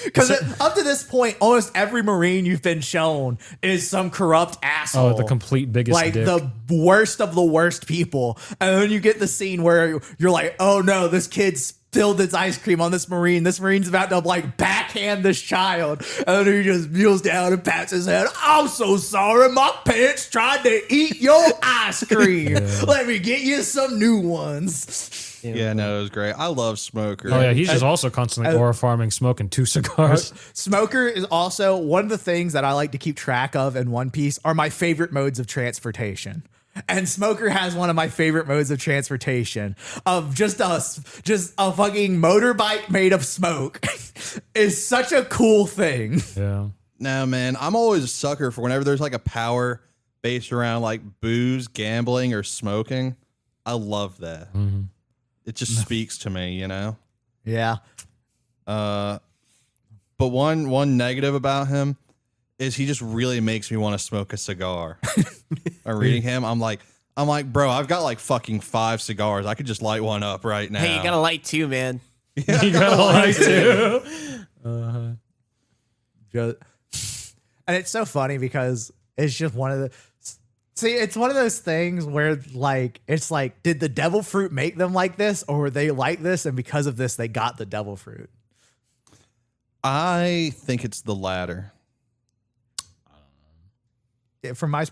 Because up to this point, almost every Marine you've been shown is some corrupt asshole. Oh, the complete biggest like dick. the worst of the worst people. And then you get the scene where you're like, oh no, this kid spilled its ice cream on this Marine. This Marine's about to like backhand this child. And then he just kneels down and pats his head. I'm so sorry. My pets tried to eat your ice cream. Let me get you some new ones. Yeah, no, it was great. I love Smoker. Oh yeah, he's just also constantly aura farming, smoking 2 cigars. Smoker is also one of the things that I like to keep track of in One Piece are my favorite modes of transportation. And Smoker has one of my favorite modes of transportation of just a fucking motorbike made of smoke is such a cool thing. Yeah. No, man, I'm always a sucker for whenever there's like a power based around like booze, gambling, or smoking. I love that. Mm-hmm. It just speaks to me, Yeah. But one negative about him is he just really makes me want to smoke a cigar. I'm reading him. I'm like, bro, I've got like fucking 5 cigars. I could just light one up right now. Hey, you got a light too, man. You got a light too. And it's so funny because it's just one of the it's one of those things where like it's like, did the devil fruit make them like this, or were they like this and because of this they got the devil fruit? I think it's the latter. From my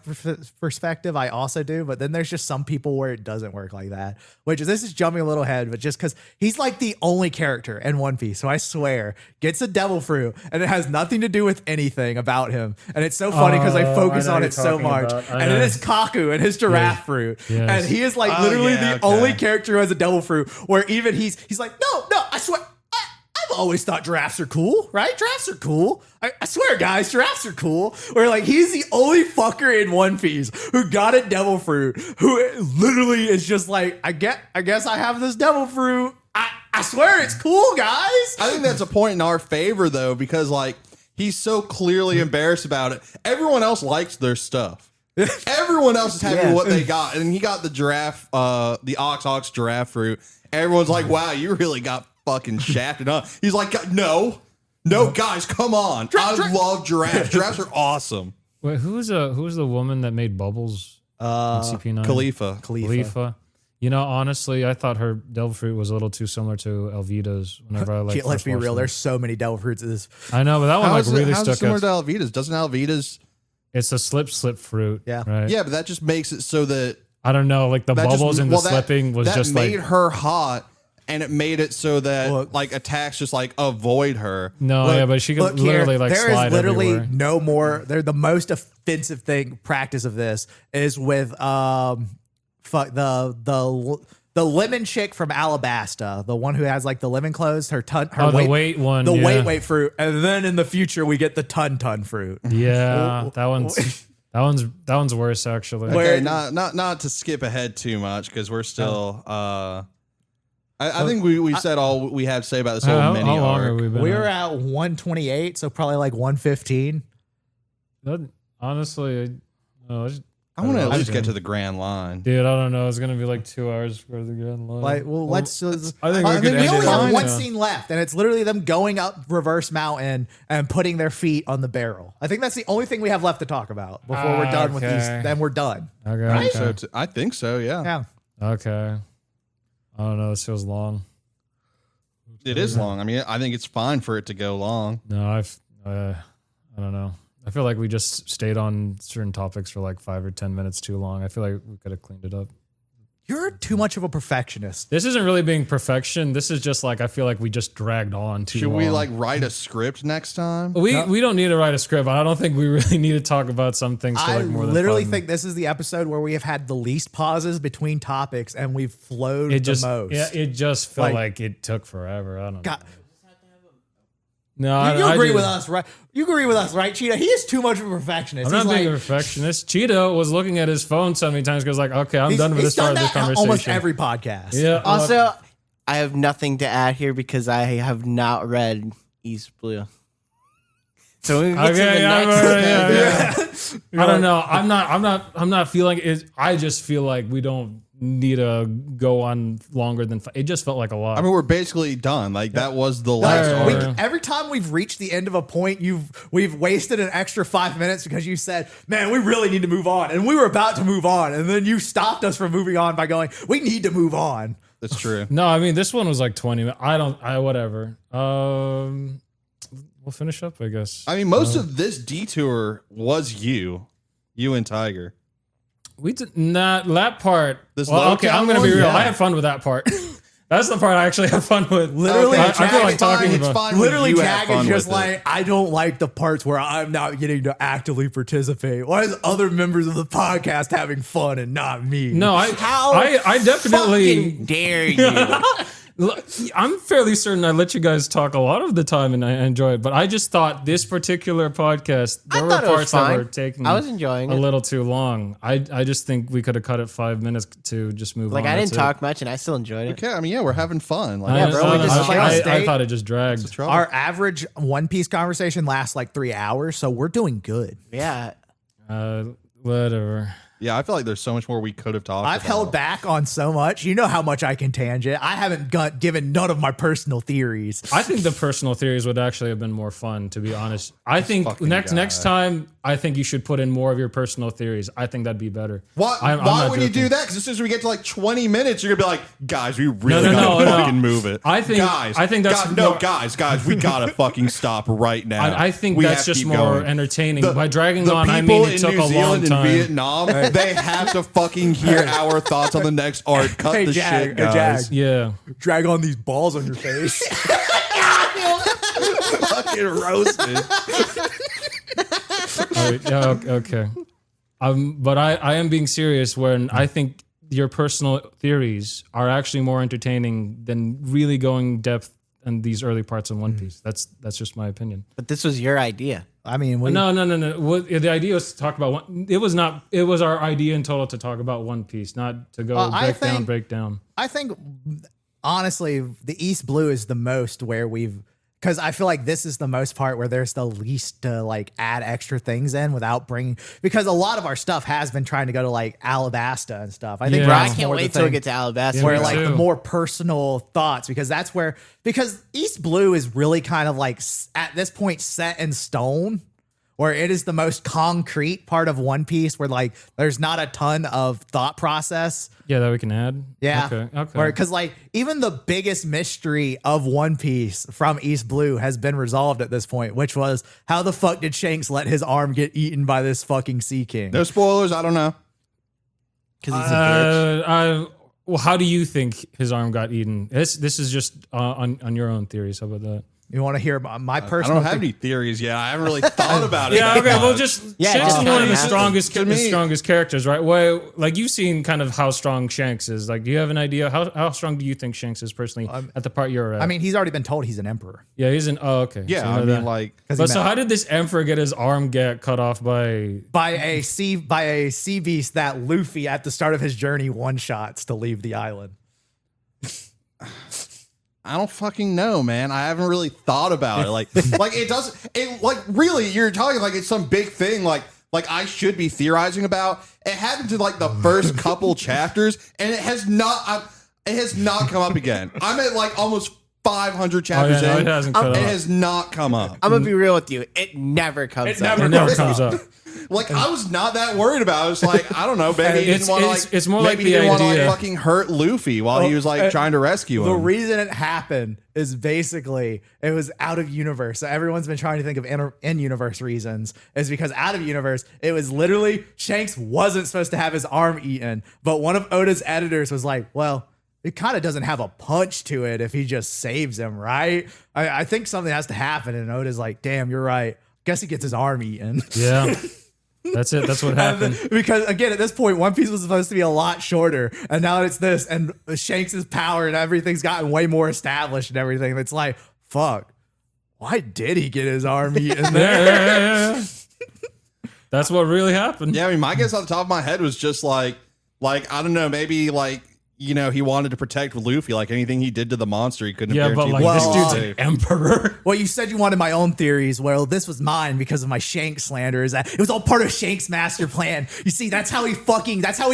perspective, I also do, but then there's just some people where it doesn't work like that, which is, this is jumping a little ahead, but just because he's like the only character in One Piece, so I swear, gets a devil fruit and it has nothing to do with anything about him. And it's so funny because they focus I know on you're it so talking much. about. I And know. it is Kaku and his giraffe fruit. Yes. And he is like Oh, literally yeah, the okay. only character who has a devil fruit, where even he's like, no, I swear, I've always thought giraffes are cool, right? Giraffes are cool. I swear, guys, giraffes are cool. Where like he's the only fucker in One Piece who got a devil fruit, who literally is just like, I guess I have this devil fruit. I swear it's cool, guys. I think that's a point in our favor though, because like he's so clearly embarrassed about it. Everyone else likes their stuff. Everyone else is happy Yeah. with what they got, and he got the giraffe, the ox giraffe fruit. Everyone's like, "Wow, you really got fucking shafted up." He's like, "No, guys, come on! I love giraffes. Giraffes are awesome." Wait, who was the woman that made bubbles in CP9? Khalifa. You know, honestly, I thought her devil fruit was a little too similar to Elvita's. Whenever I like, Let's be real. There's so many devil fruits in this. I know, but that one How's like really how's it stuck similar out. to Alvida's? Doesn't Alvida's? It's a slip fruit. Yeah. Right. Yeah, but that just makes it so that I don't know, like the that bubbles just, and the well, that- slipping was that just made like her hot, and it made it so that Well, like attacks just like avoid her. no, Look- yeah, but she could Look here, literally like there is slide literally everywhere. no more. They're the most offensive thing practice of this is with fuck the lemon chick from Alabasta, the one who has like the lemon clothes, her the weight one, the yeah. weight fruit, and then in the future we get the ton fruit. Yeah, that one's worse actually. Okay, not to skip ahead too much because we're still. I think we said all we have to say about this whole mini how long arc. have we been? We're at 128, so probably like 115. Honestly, I want to at least get to the grand line. dude, I don't know. It's gonna be like 2 hours for the grand line. Like, well, let's. I think we I could mean, we end only it have on one that. scene left, and it's literally them going up Reverse Mountain and putting their feet on the barrel. I think that's the only thing we have left to talk about before we're done with these. Okay. Then we're done. Okay, Right? okay. So I think so. Yeah, Yeah. Okay. I don't know. This feels long. it is long. I mean, I think it's fine for it to go long. No, I don't know. I feel like we just stayed on certain topics for like 5 or 10 minutes too long. I feel like we could have cleaned it up. You're too much of a perfectionist. This isn't really being perfection. This is just like I feel like we just dragged on too Should long. we like write a script next time? We don't need to write a script. I don't think we really need to talk about some things for I like more than literally 5 think this is the episode where we have had the least pauses between topics, and we've flowed it just the most. yeah, it just felt Like- like it took forever. I don't God, know. No, you I agree do. with us, right? You agree with us, right, Cheetah? He is too much of a perfectionist. I'm He's not being a like, perfectionist. Cheeto was looking at his phone so many times because like, okay, I'm done with he's this part done of this that conversation. almost every podcast. Yeah. Also, I have nothing to add here because I have not read East Blue. So when we get to the next I don't know. I'm not feeling it. I just feel like we don't need to go on longer than it just felt like a lot. I mean, we're basically done. Like that was the last Like, arc. every time we've reached the end of a point, we've wasted an extra 5 minutes because you said, "Man, we really need to move on," and we were about to move on, and then you stopped us from moving on by going, "We need to move on." That's true. No, I mean this one was like 20 minutes. Whatever. We'll finish up, I guess. I mean, most of this detour was you and Tiger. We did not that part. This Well, okay, low-town I'm gonna be one? real. Yeah. I had fun with that part. That's the part I actually have fun with. Literally, I feel like it's talking fine, about. It's fine when Literally, you have Jag fun is just with it. like, I don't like the parts where I'm not getting to actively participate. Why is other members of the podcast having fun and not me? No, How I definitely. fucking dare you? Look, I'm fairly certain I let you guys talk a lot of the time and I enjoy it, but I just thought this particular podcast, I there were thought it was parts that fine. were taking I was enjoying a it. little too long. I just think we could have cut it 5 minutes to just move Like on. I That's didn't talk much and I still enjoyed it. Okay, I mean, yeah, we're having fun. Like, I, bro, we just I stayed. thought it just dragged. trouble. Our average One Piece conversation lasts like 3 hours, so we're doing good. Yeah. Whatever. Yeah, I feel like there's so much more we could have talked I've about. held back on so much. You know how much I can tangent. I haven't given none of my personal theories. I think the personal theories would actually have been more fun, to be honest. I think fucking next guy. time, I think you should put in more of your personal theories. I think that'd be better. Why I'm why not would you joking. do that? Because as soon as we get to like 20 minutes, you're going to be like, guys, we really no, got to no. fucking move it. I think that's more- guys, we got to fucking stop right now. I think We that's have to just keep more going. entertaining. By dragging the on, I people mean it in took New a long Zealand time. and Vietnam, they have to fucking hear our thoughts on the next arc. Cut Hey, the Jag, shit, guys. Jag. Yeah. Drag on these balls on your face. Fucking roasted. All right, yeah, okay. But I am being serious when I think your personal theories are actually more entertaining than really going depth in these early parts of One Piece. That's just my opinion. But this was your idea. I mean, No. The idea was to talk about one. It was not. It was our idea in total to talk about One Piece, not to go break down. I think honestly, the East Blue is the most where because I feel like this is the most part where there's the least to like add extra things in without bringing, because a lot of our stuff has been trying to go to like Alabasta and stuff. I think Yeah. Bro, I that's can't more the wait till we thing get to Alabasta. Yeah, where me like the too. more personal thoughts, because East Blue is really kind of like at this point set in stone, where it is the most concrete part of One Piece, where like there's not a ton of thought process. Yeah, that we can add. Yeah. Okay. Because like even the biggest mystery of One Piece from East Blue has been resolved at this point, which was how the fuck did Shanks let his arm get eaten by this fucking Sea King? No spoilers. I don't know. Because he's a bitch. Well, how do you think his arm got eaten? This is just on your own theories. How about that? You want to hear my I personal? don't have any theories yet. I haven't really thought about it. Yeah, that okay. Well, much. just Yeah, Shanks is just one of kinda the happens. strongest characters, right? Well, like you've seen kind of how strong Shanks is. Like, do you have an idea how strong do you think Shanks is personally at the part you're at? I mean, he's already been told he's an emperor. yeah, he's an. Oh, okay. Yeah, So you I know mean, that. like, But so how did this emperor get his arm get cut off by? by a sea beast that Luffy at the start of his journey one shots to leave the island. I don't fucking know, man. I haven't really thought about it. Like it doesn't. It like really, you're talking like it's some big thing. Like I should be theorizing about. It happened to like the first couple chapters, and it has not. It has not come up again. I'm at like almost 500 chapters no, in. it hasn't come It up. has not come up. I'm gonna be real with you. It never comes up. It never comes up. Like I was not that worried about it. I was like, I don't know, maybe he didn't want to like. it's more like maybe he the didn't want to like idea. fucking hurt Luffy while he was like trying to rescue The him. reason it happened is basically it was out of universe. So everyone's been trying to think of in universe reasons. Is because out of universe, it was literally Shanks wasn't supposed to have his arm eaten, but one of Oda's editors was like, well, it kind of doesn't have a punch to it if he just saves him, right? I think something has to happen, and Oda's like, damn, you're right. Guess he gets his arm eaten. Yeah, that's it. That's what happened. Because again, at this point, One Piece was supposed to be a lot shorter, and now it's this, and Shanks' power and everything's gotten way more established and everything. It's like, fuck, why did he get his arm eaten there? Yeah. That's what really happened. Yeah, I mean, my guess off the top of my head was just like I don't know, maybe like you know he wanted to protect Luffy. Like anything he did to the monster, he couldn't. Yeah, have but guaranteed like that this he was dude's safe. an emperor. Well, you said you wanted my own theories. Well, this was mine because of my Shanks slander. Is that it was all part of Shanks' master plan. You see, that's how he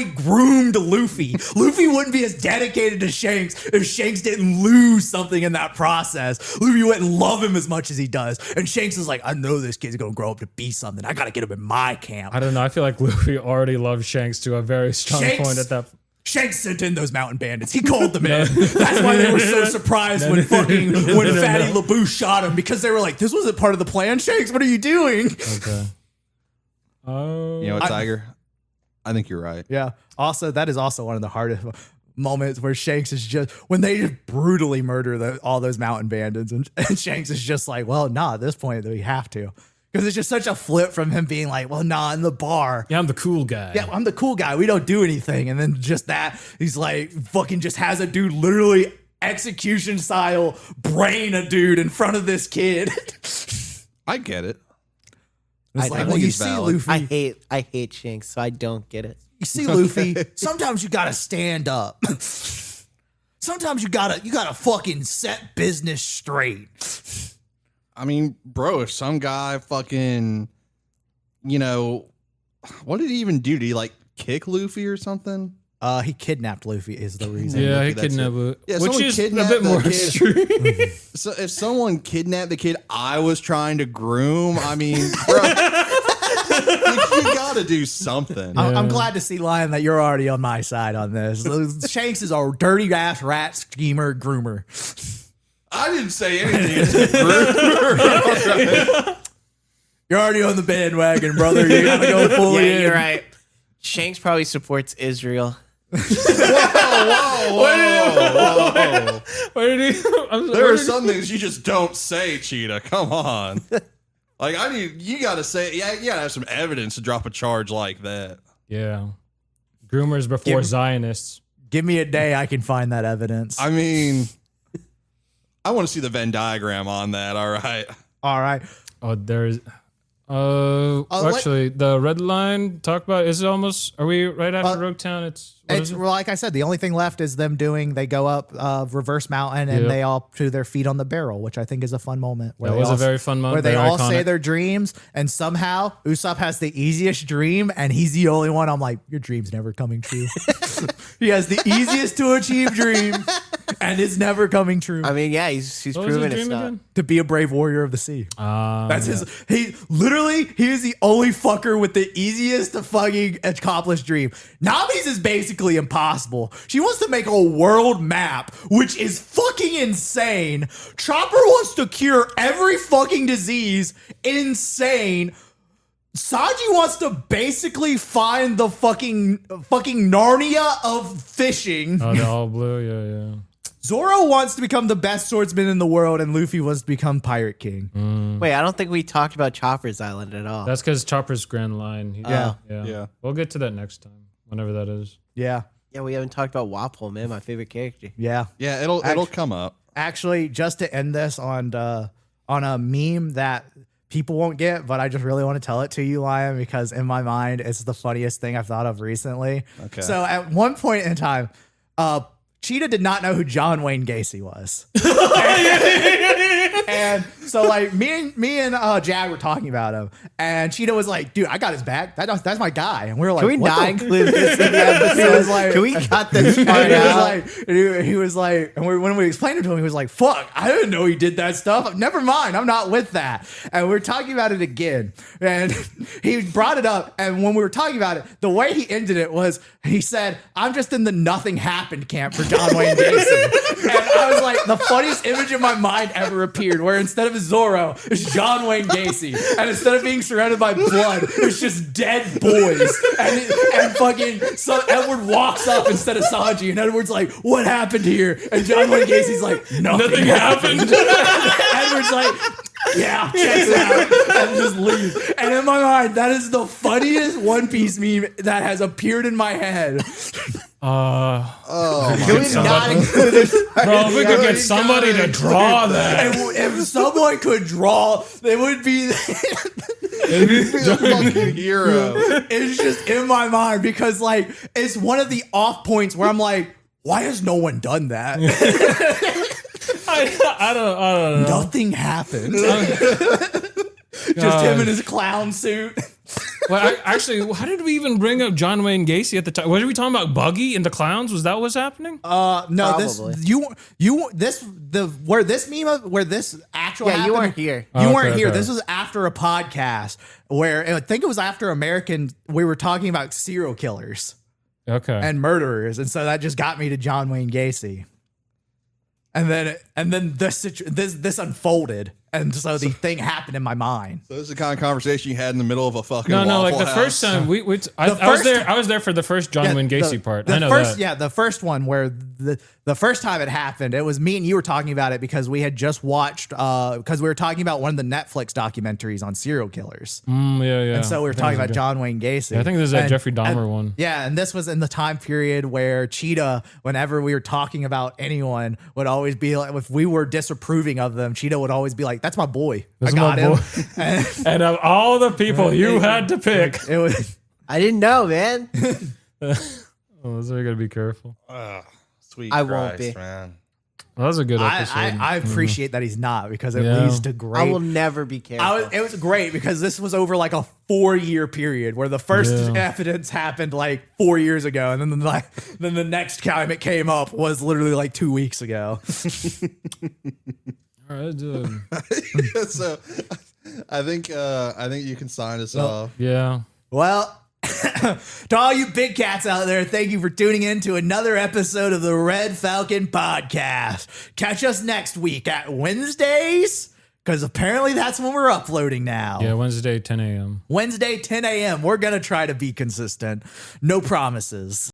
groomed Luffy. Luffy wouldn't be as dedicated to Shanks if Shanks didn't lose something in that process. Luffy wouldn't love him as much as he does. And Shanks is like, I know this kid's gonna grow up to be something. I gotta get him in my camp. I don't know. I feel like Luffy already loved Shanks to a very strong Shanks- point at that. Shanks sent in those mountain bandits. He called them in. That's why they were so surprised when Fatty LeBou shot him, because they were like, this wasn't part of the plan. Shanks, what are you doing? Okay. Oh. You know what, Tiger? I think you're right. Yeah. Also, that is also one of the hardest moments where Shanks is just when they just brutally murder all those mountain bandits, and Shanks is just like, well, nah, at this point we have to, because it's just such a flip from him being like, well, nah, in the bar. Yeah, I'm the cool guy. Yeah, I'm the cool guy. We don't do anything. And then just that, he's like, fucking just has a dude literally execution style brain a dude in front of this kid. I get it. It's I like, think well, you it's see, valid. Luffy. I hate Shanks, so I don't get it. You see, Luffy, sometimes you gotta stand up. Sometimes you gotta fucking set business straight. I mean, bro, if some guy fucking, you know, what did he even do? Did he like kick Luffy or something? He kidnapped Luffy is the reason. Yeah, he Luffy, that's kidnapped it. Yeah, Which someone is a kidnapped bit the more kid. extreme. So if someone kidnapped the kid I was trying to groom, I mean, bro, you gotta do something. I'm glad to see, Lion, that you're already on my side on this. Shanks is a dirty ass rat schemer groomer. I didn't say anything. Groom. You're already on the bandwagon, brother. You gotta go fully Yeah, in. you're right. Shanks probably supports Israel. Whoa. What did he? There are some things you just don't say, Cheetah. Come on. Like you gotta say, yeah, you gotta have some evidence to drop a charge like that. Yeah. Groomers before Zionists. Give me a day, I can find that evidence. I mean, I want to see the Venn diagram on that. All right. All right. Oh, there's. let- Actually, the red line talk about is it almost? Are we right after Rogue Town? It's what It's is it? well, like I said, the only thing left is them they go up Reverse Mountain and Yep. they all do their feet on the barrel, which I think is a fun moment. That was a very fun moment. Where they very all say iconic. their dreams, and somehow Usopp has the easiest dream, and he's the only one. I'm like, your dream's never coming true. He has the easiest to achieve dream, and it's never coming true. I mean, yeah, he's What was his proven it's dream not. again? To be a brave warrior of the sea. That's Yeah. his. He is the only fucker with the easiest to fucking accomplish dream. Nami's is basically impossible. She wants to make a world map, which is fucking insane. Chopper wants to cure every fucking disease. Insane. Sanji wants to basically find the fucking Narnia of fishing. Oh, the all blue. Yeah, yeah. Zoro wants to become the best swordsman in the world, and Luffy wants to become Pirate King. Wait, I don't think we talked about Chopper's Island at all. That's because Chopper's grand line. Yeah. Yeah. We'll get to that next time, whenever that is. Yeah, Yeah, we haven't talked about Wapol, man, my favorite character. yeah. Yeah, it'll come up. Actually, just to end this on a meme that people won't get, but I just really want to tell it to you, Lion, because in my mind, it's the funniest thing I've thought of recently. Okay. So at one point in time, Cheetah did not know who John Wayne Gacy was. And so like me and Jag were talking about him, and Cheetah was like, "Dude, I got his back. That's my guy." And we were like, Can we "What not the-" include this in the episode? He was like- Can we cut this part And out? he was like, and when we explained it to him, he was like, "Fuck, I didn't know he did that stuff. Never mind, I'm not with that." And we were talking about it again, and he brought it up. And when we were talking about it, the way he ended it was he said, "I'm just in the nothing happened camp for John Wayne Gacy." And I was like, the funniest image in my mind ever appeared, where instead of Zorro, it's John Wayne Gacy, and instead of being surrounded by blood, it's just dead boys. And fucking so Edward walks up instead of Sanji, and Edward's like, "What happened here?" And John Wayne Gacy's like, "Nothing happened." Edward's like, "Yeah, checks out," and just leaves. And in my mind, that is the funniest One Piece meme that has appeared in my head. Oh Can we not include this part? Bro, if we could get God. somebody to draw that. And if someone could draw, they would be. the fucking hero. It's just in my mind because like it's one of the off points where I'm like, why has no one done that? I don't know. Nothing happened. Just him in his clown suit. Well, actually, how did we even bring up John Wayne Gacy at the time? Were we talking about Buggy and the clowns? Was that what's happening? No, Probably. where this actual Yeah, you happened, weren't here. You Okay, weren't here. okay. This was after a podcast where I think it was after American. We were talking about serial killers Okay. and murderers, and so that just got me to John Wayne Gacy. And then this unfolded, and so the thing happened in my mind. So this is the kind of conversation you had in the middle of a fucking no, like Waffle the House. first time I was there for the first John Wayne Gacy part. The I know first, that. yeah, the first one where the first time it happened, it was me and you were talking about it because we had just watched because we were talking about one of the Netflix documentaries on serial killers, Yeah. and so we were talking about John Wayne Gacy. I think this is that And- Jeffrey Dahmer and- one. Yeah, and this was in the time period where Cheetah, whenever we were talking about anyone, would always be like, if we were disapproving of them, Cheetah would always be like, "That's my boy. That's I got my him." boy. And And of all the people you had to pick, it was. I didn't know, man. so we gotta be careful. Sweet I won't Christ, be. man. Well, that was a good episode. I appreciate that he's not because it Yeah. leads to great. I will never be careful. It was great because this was over like a 4-year period where the first Yeah. evidence happened like 4 years ago, and then the next time it came up was literally like 2 weeks ago. All right, let's do it. So I think you can sign us off. Yeah. Well, to all you big cats out there, thank you for tuning in to another episode of the Red Falcon Podcast. Catch us next week at Wednesdays, because apparently that's when we're uploading now. Yeah, Wednesday, 10 a.m. Wednesday, 10 a.m. We're going to try to be consistent. No promises.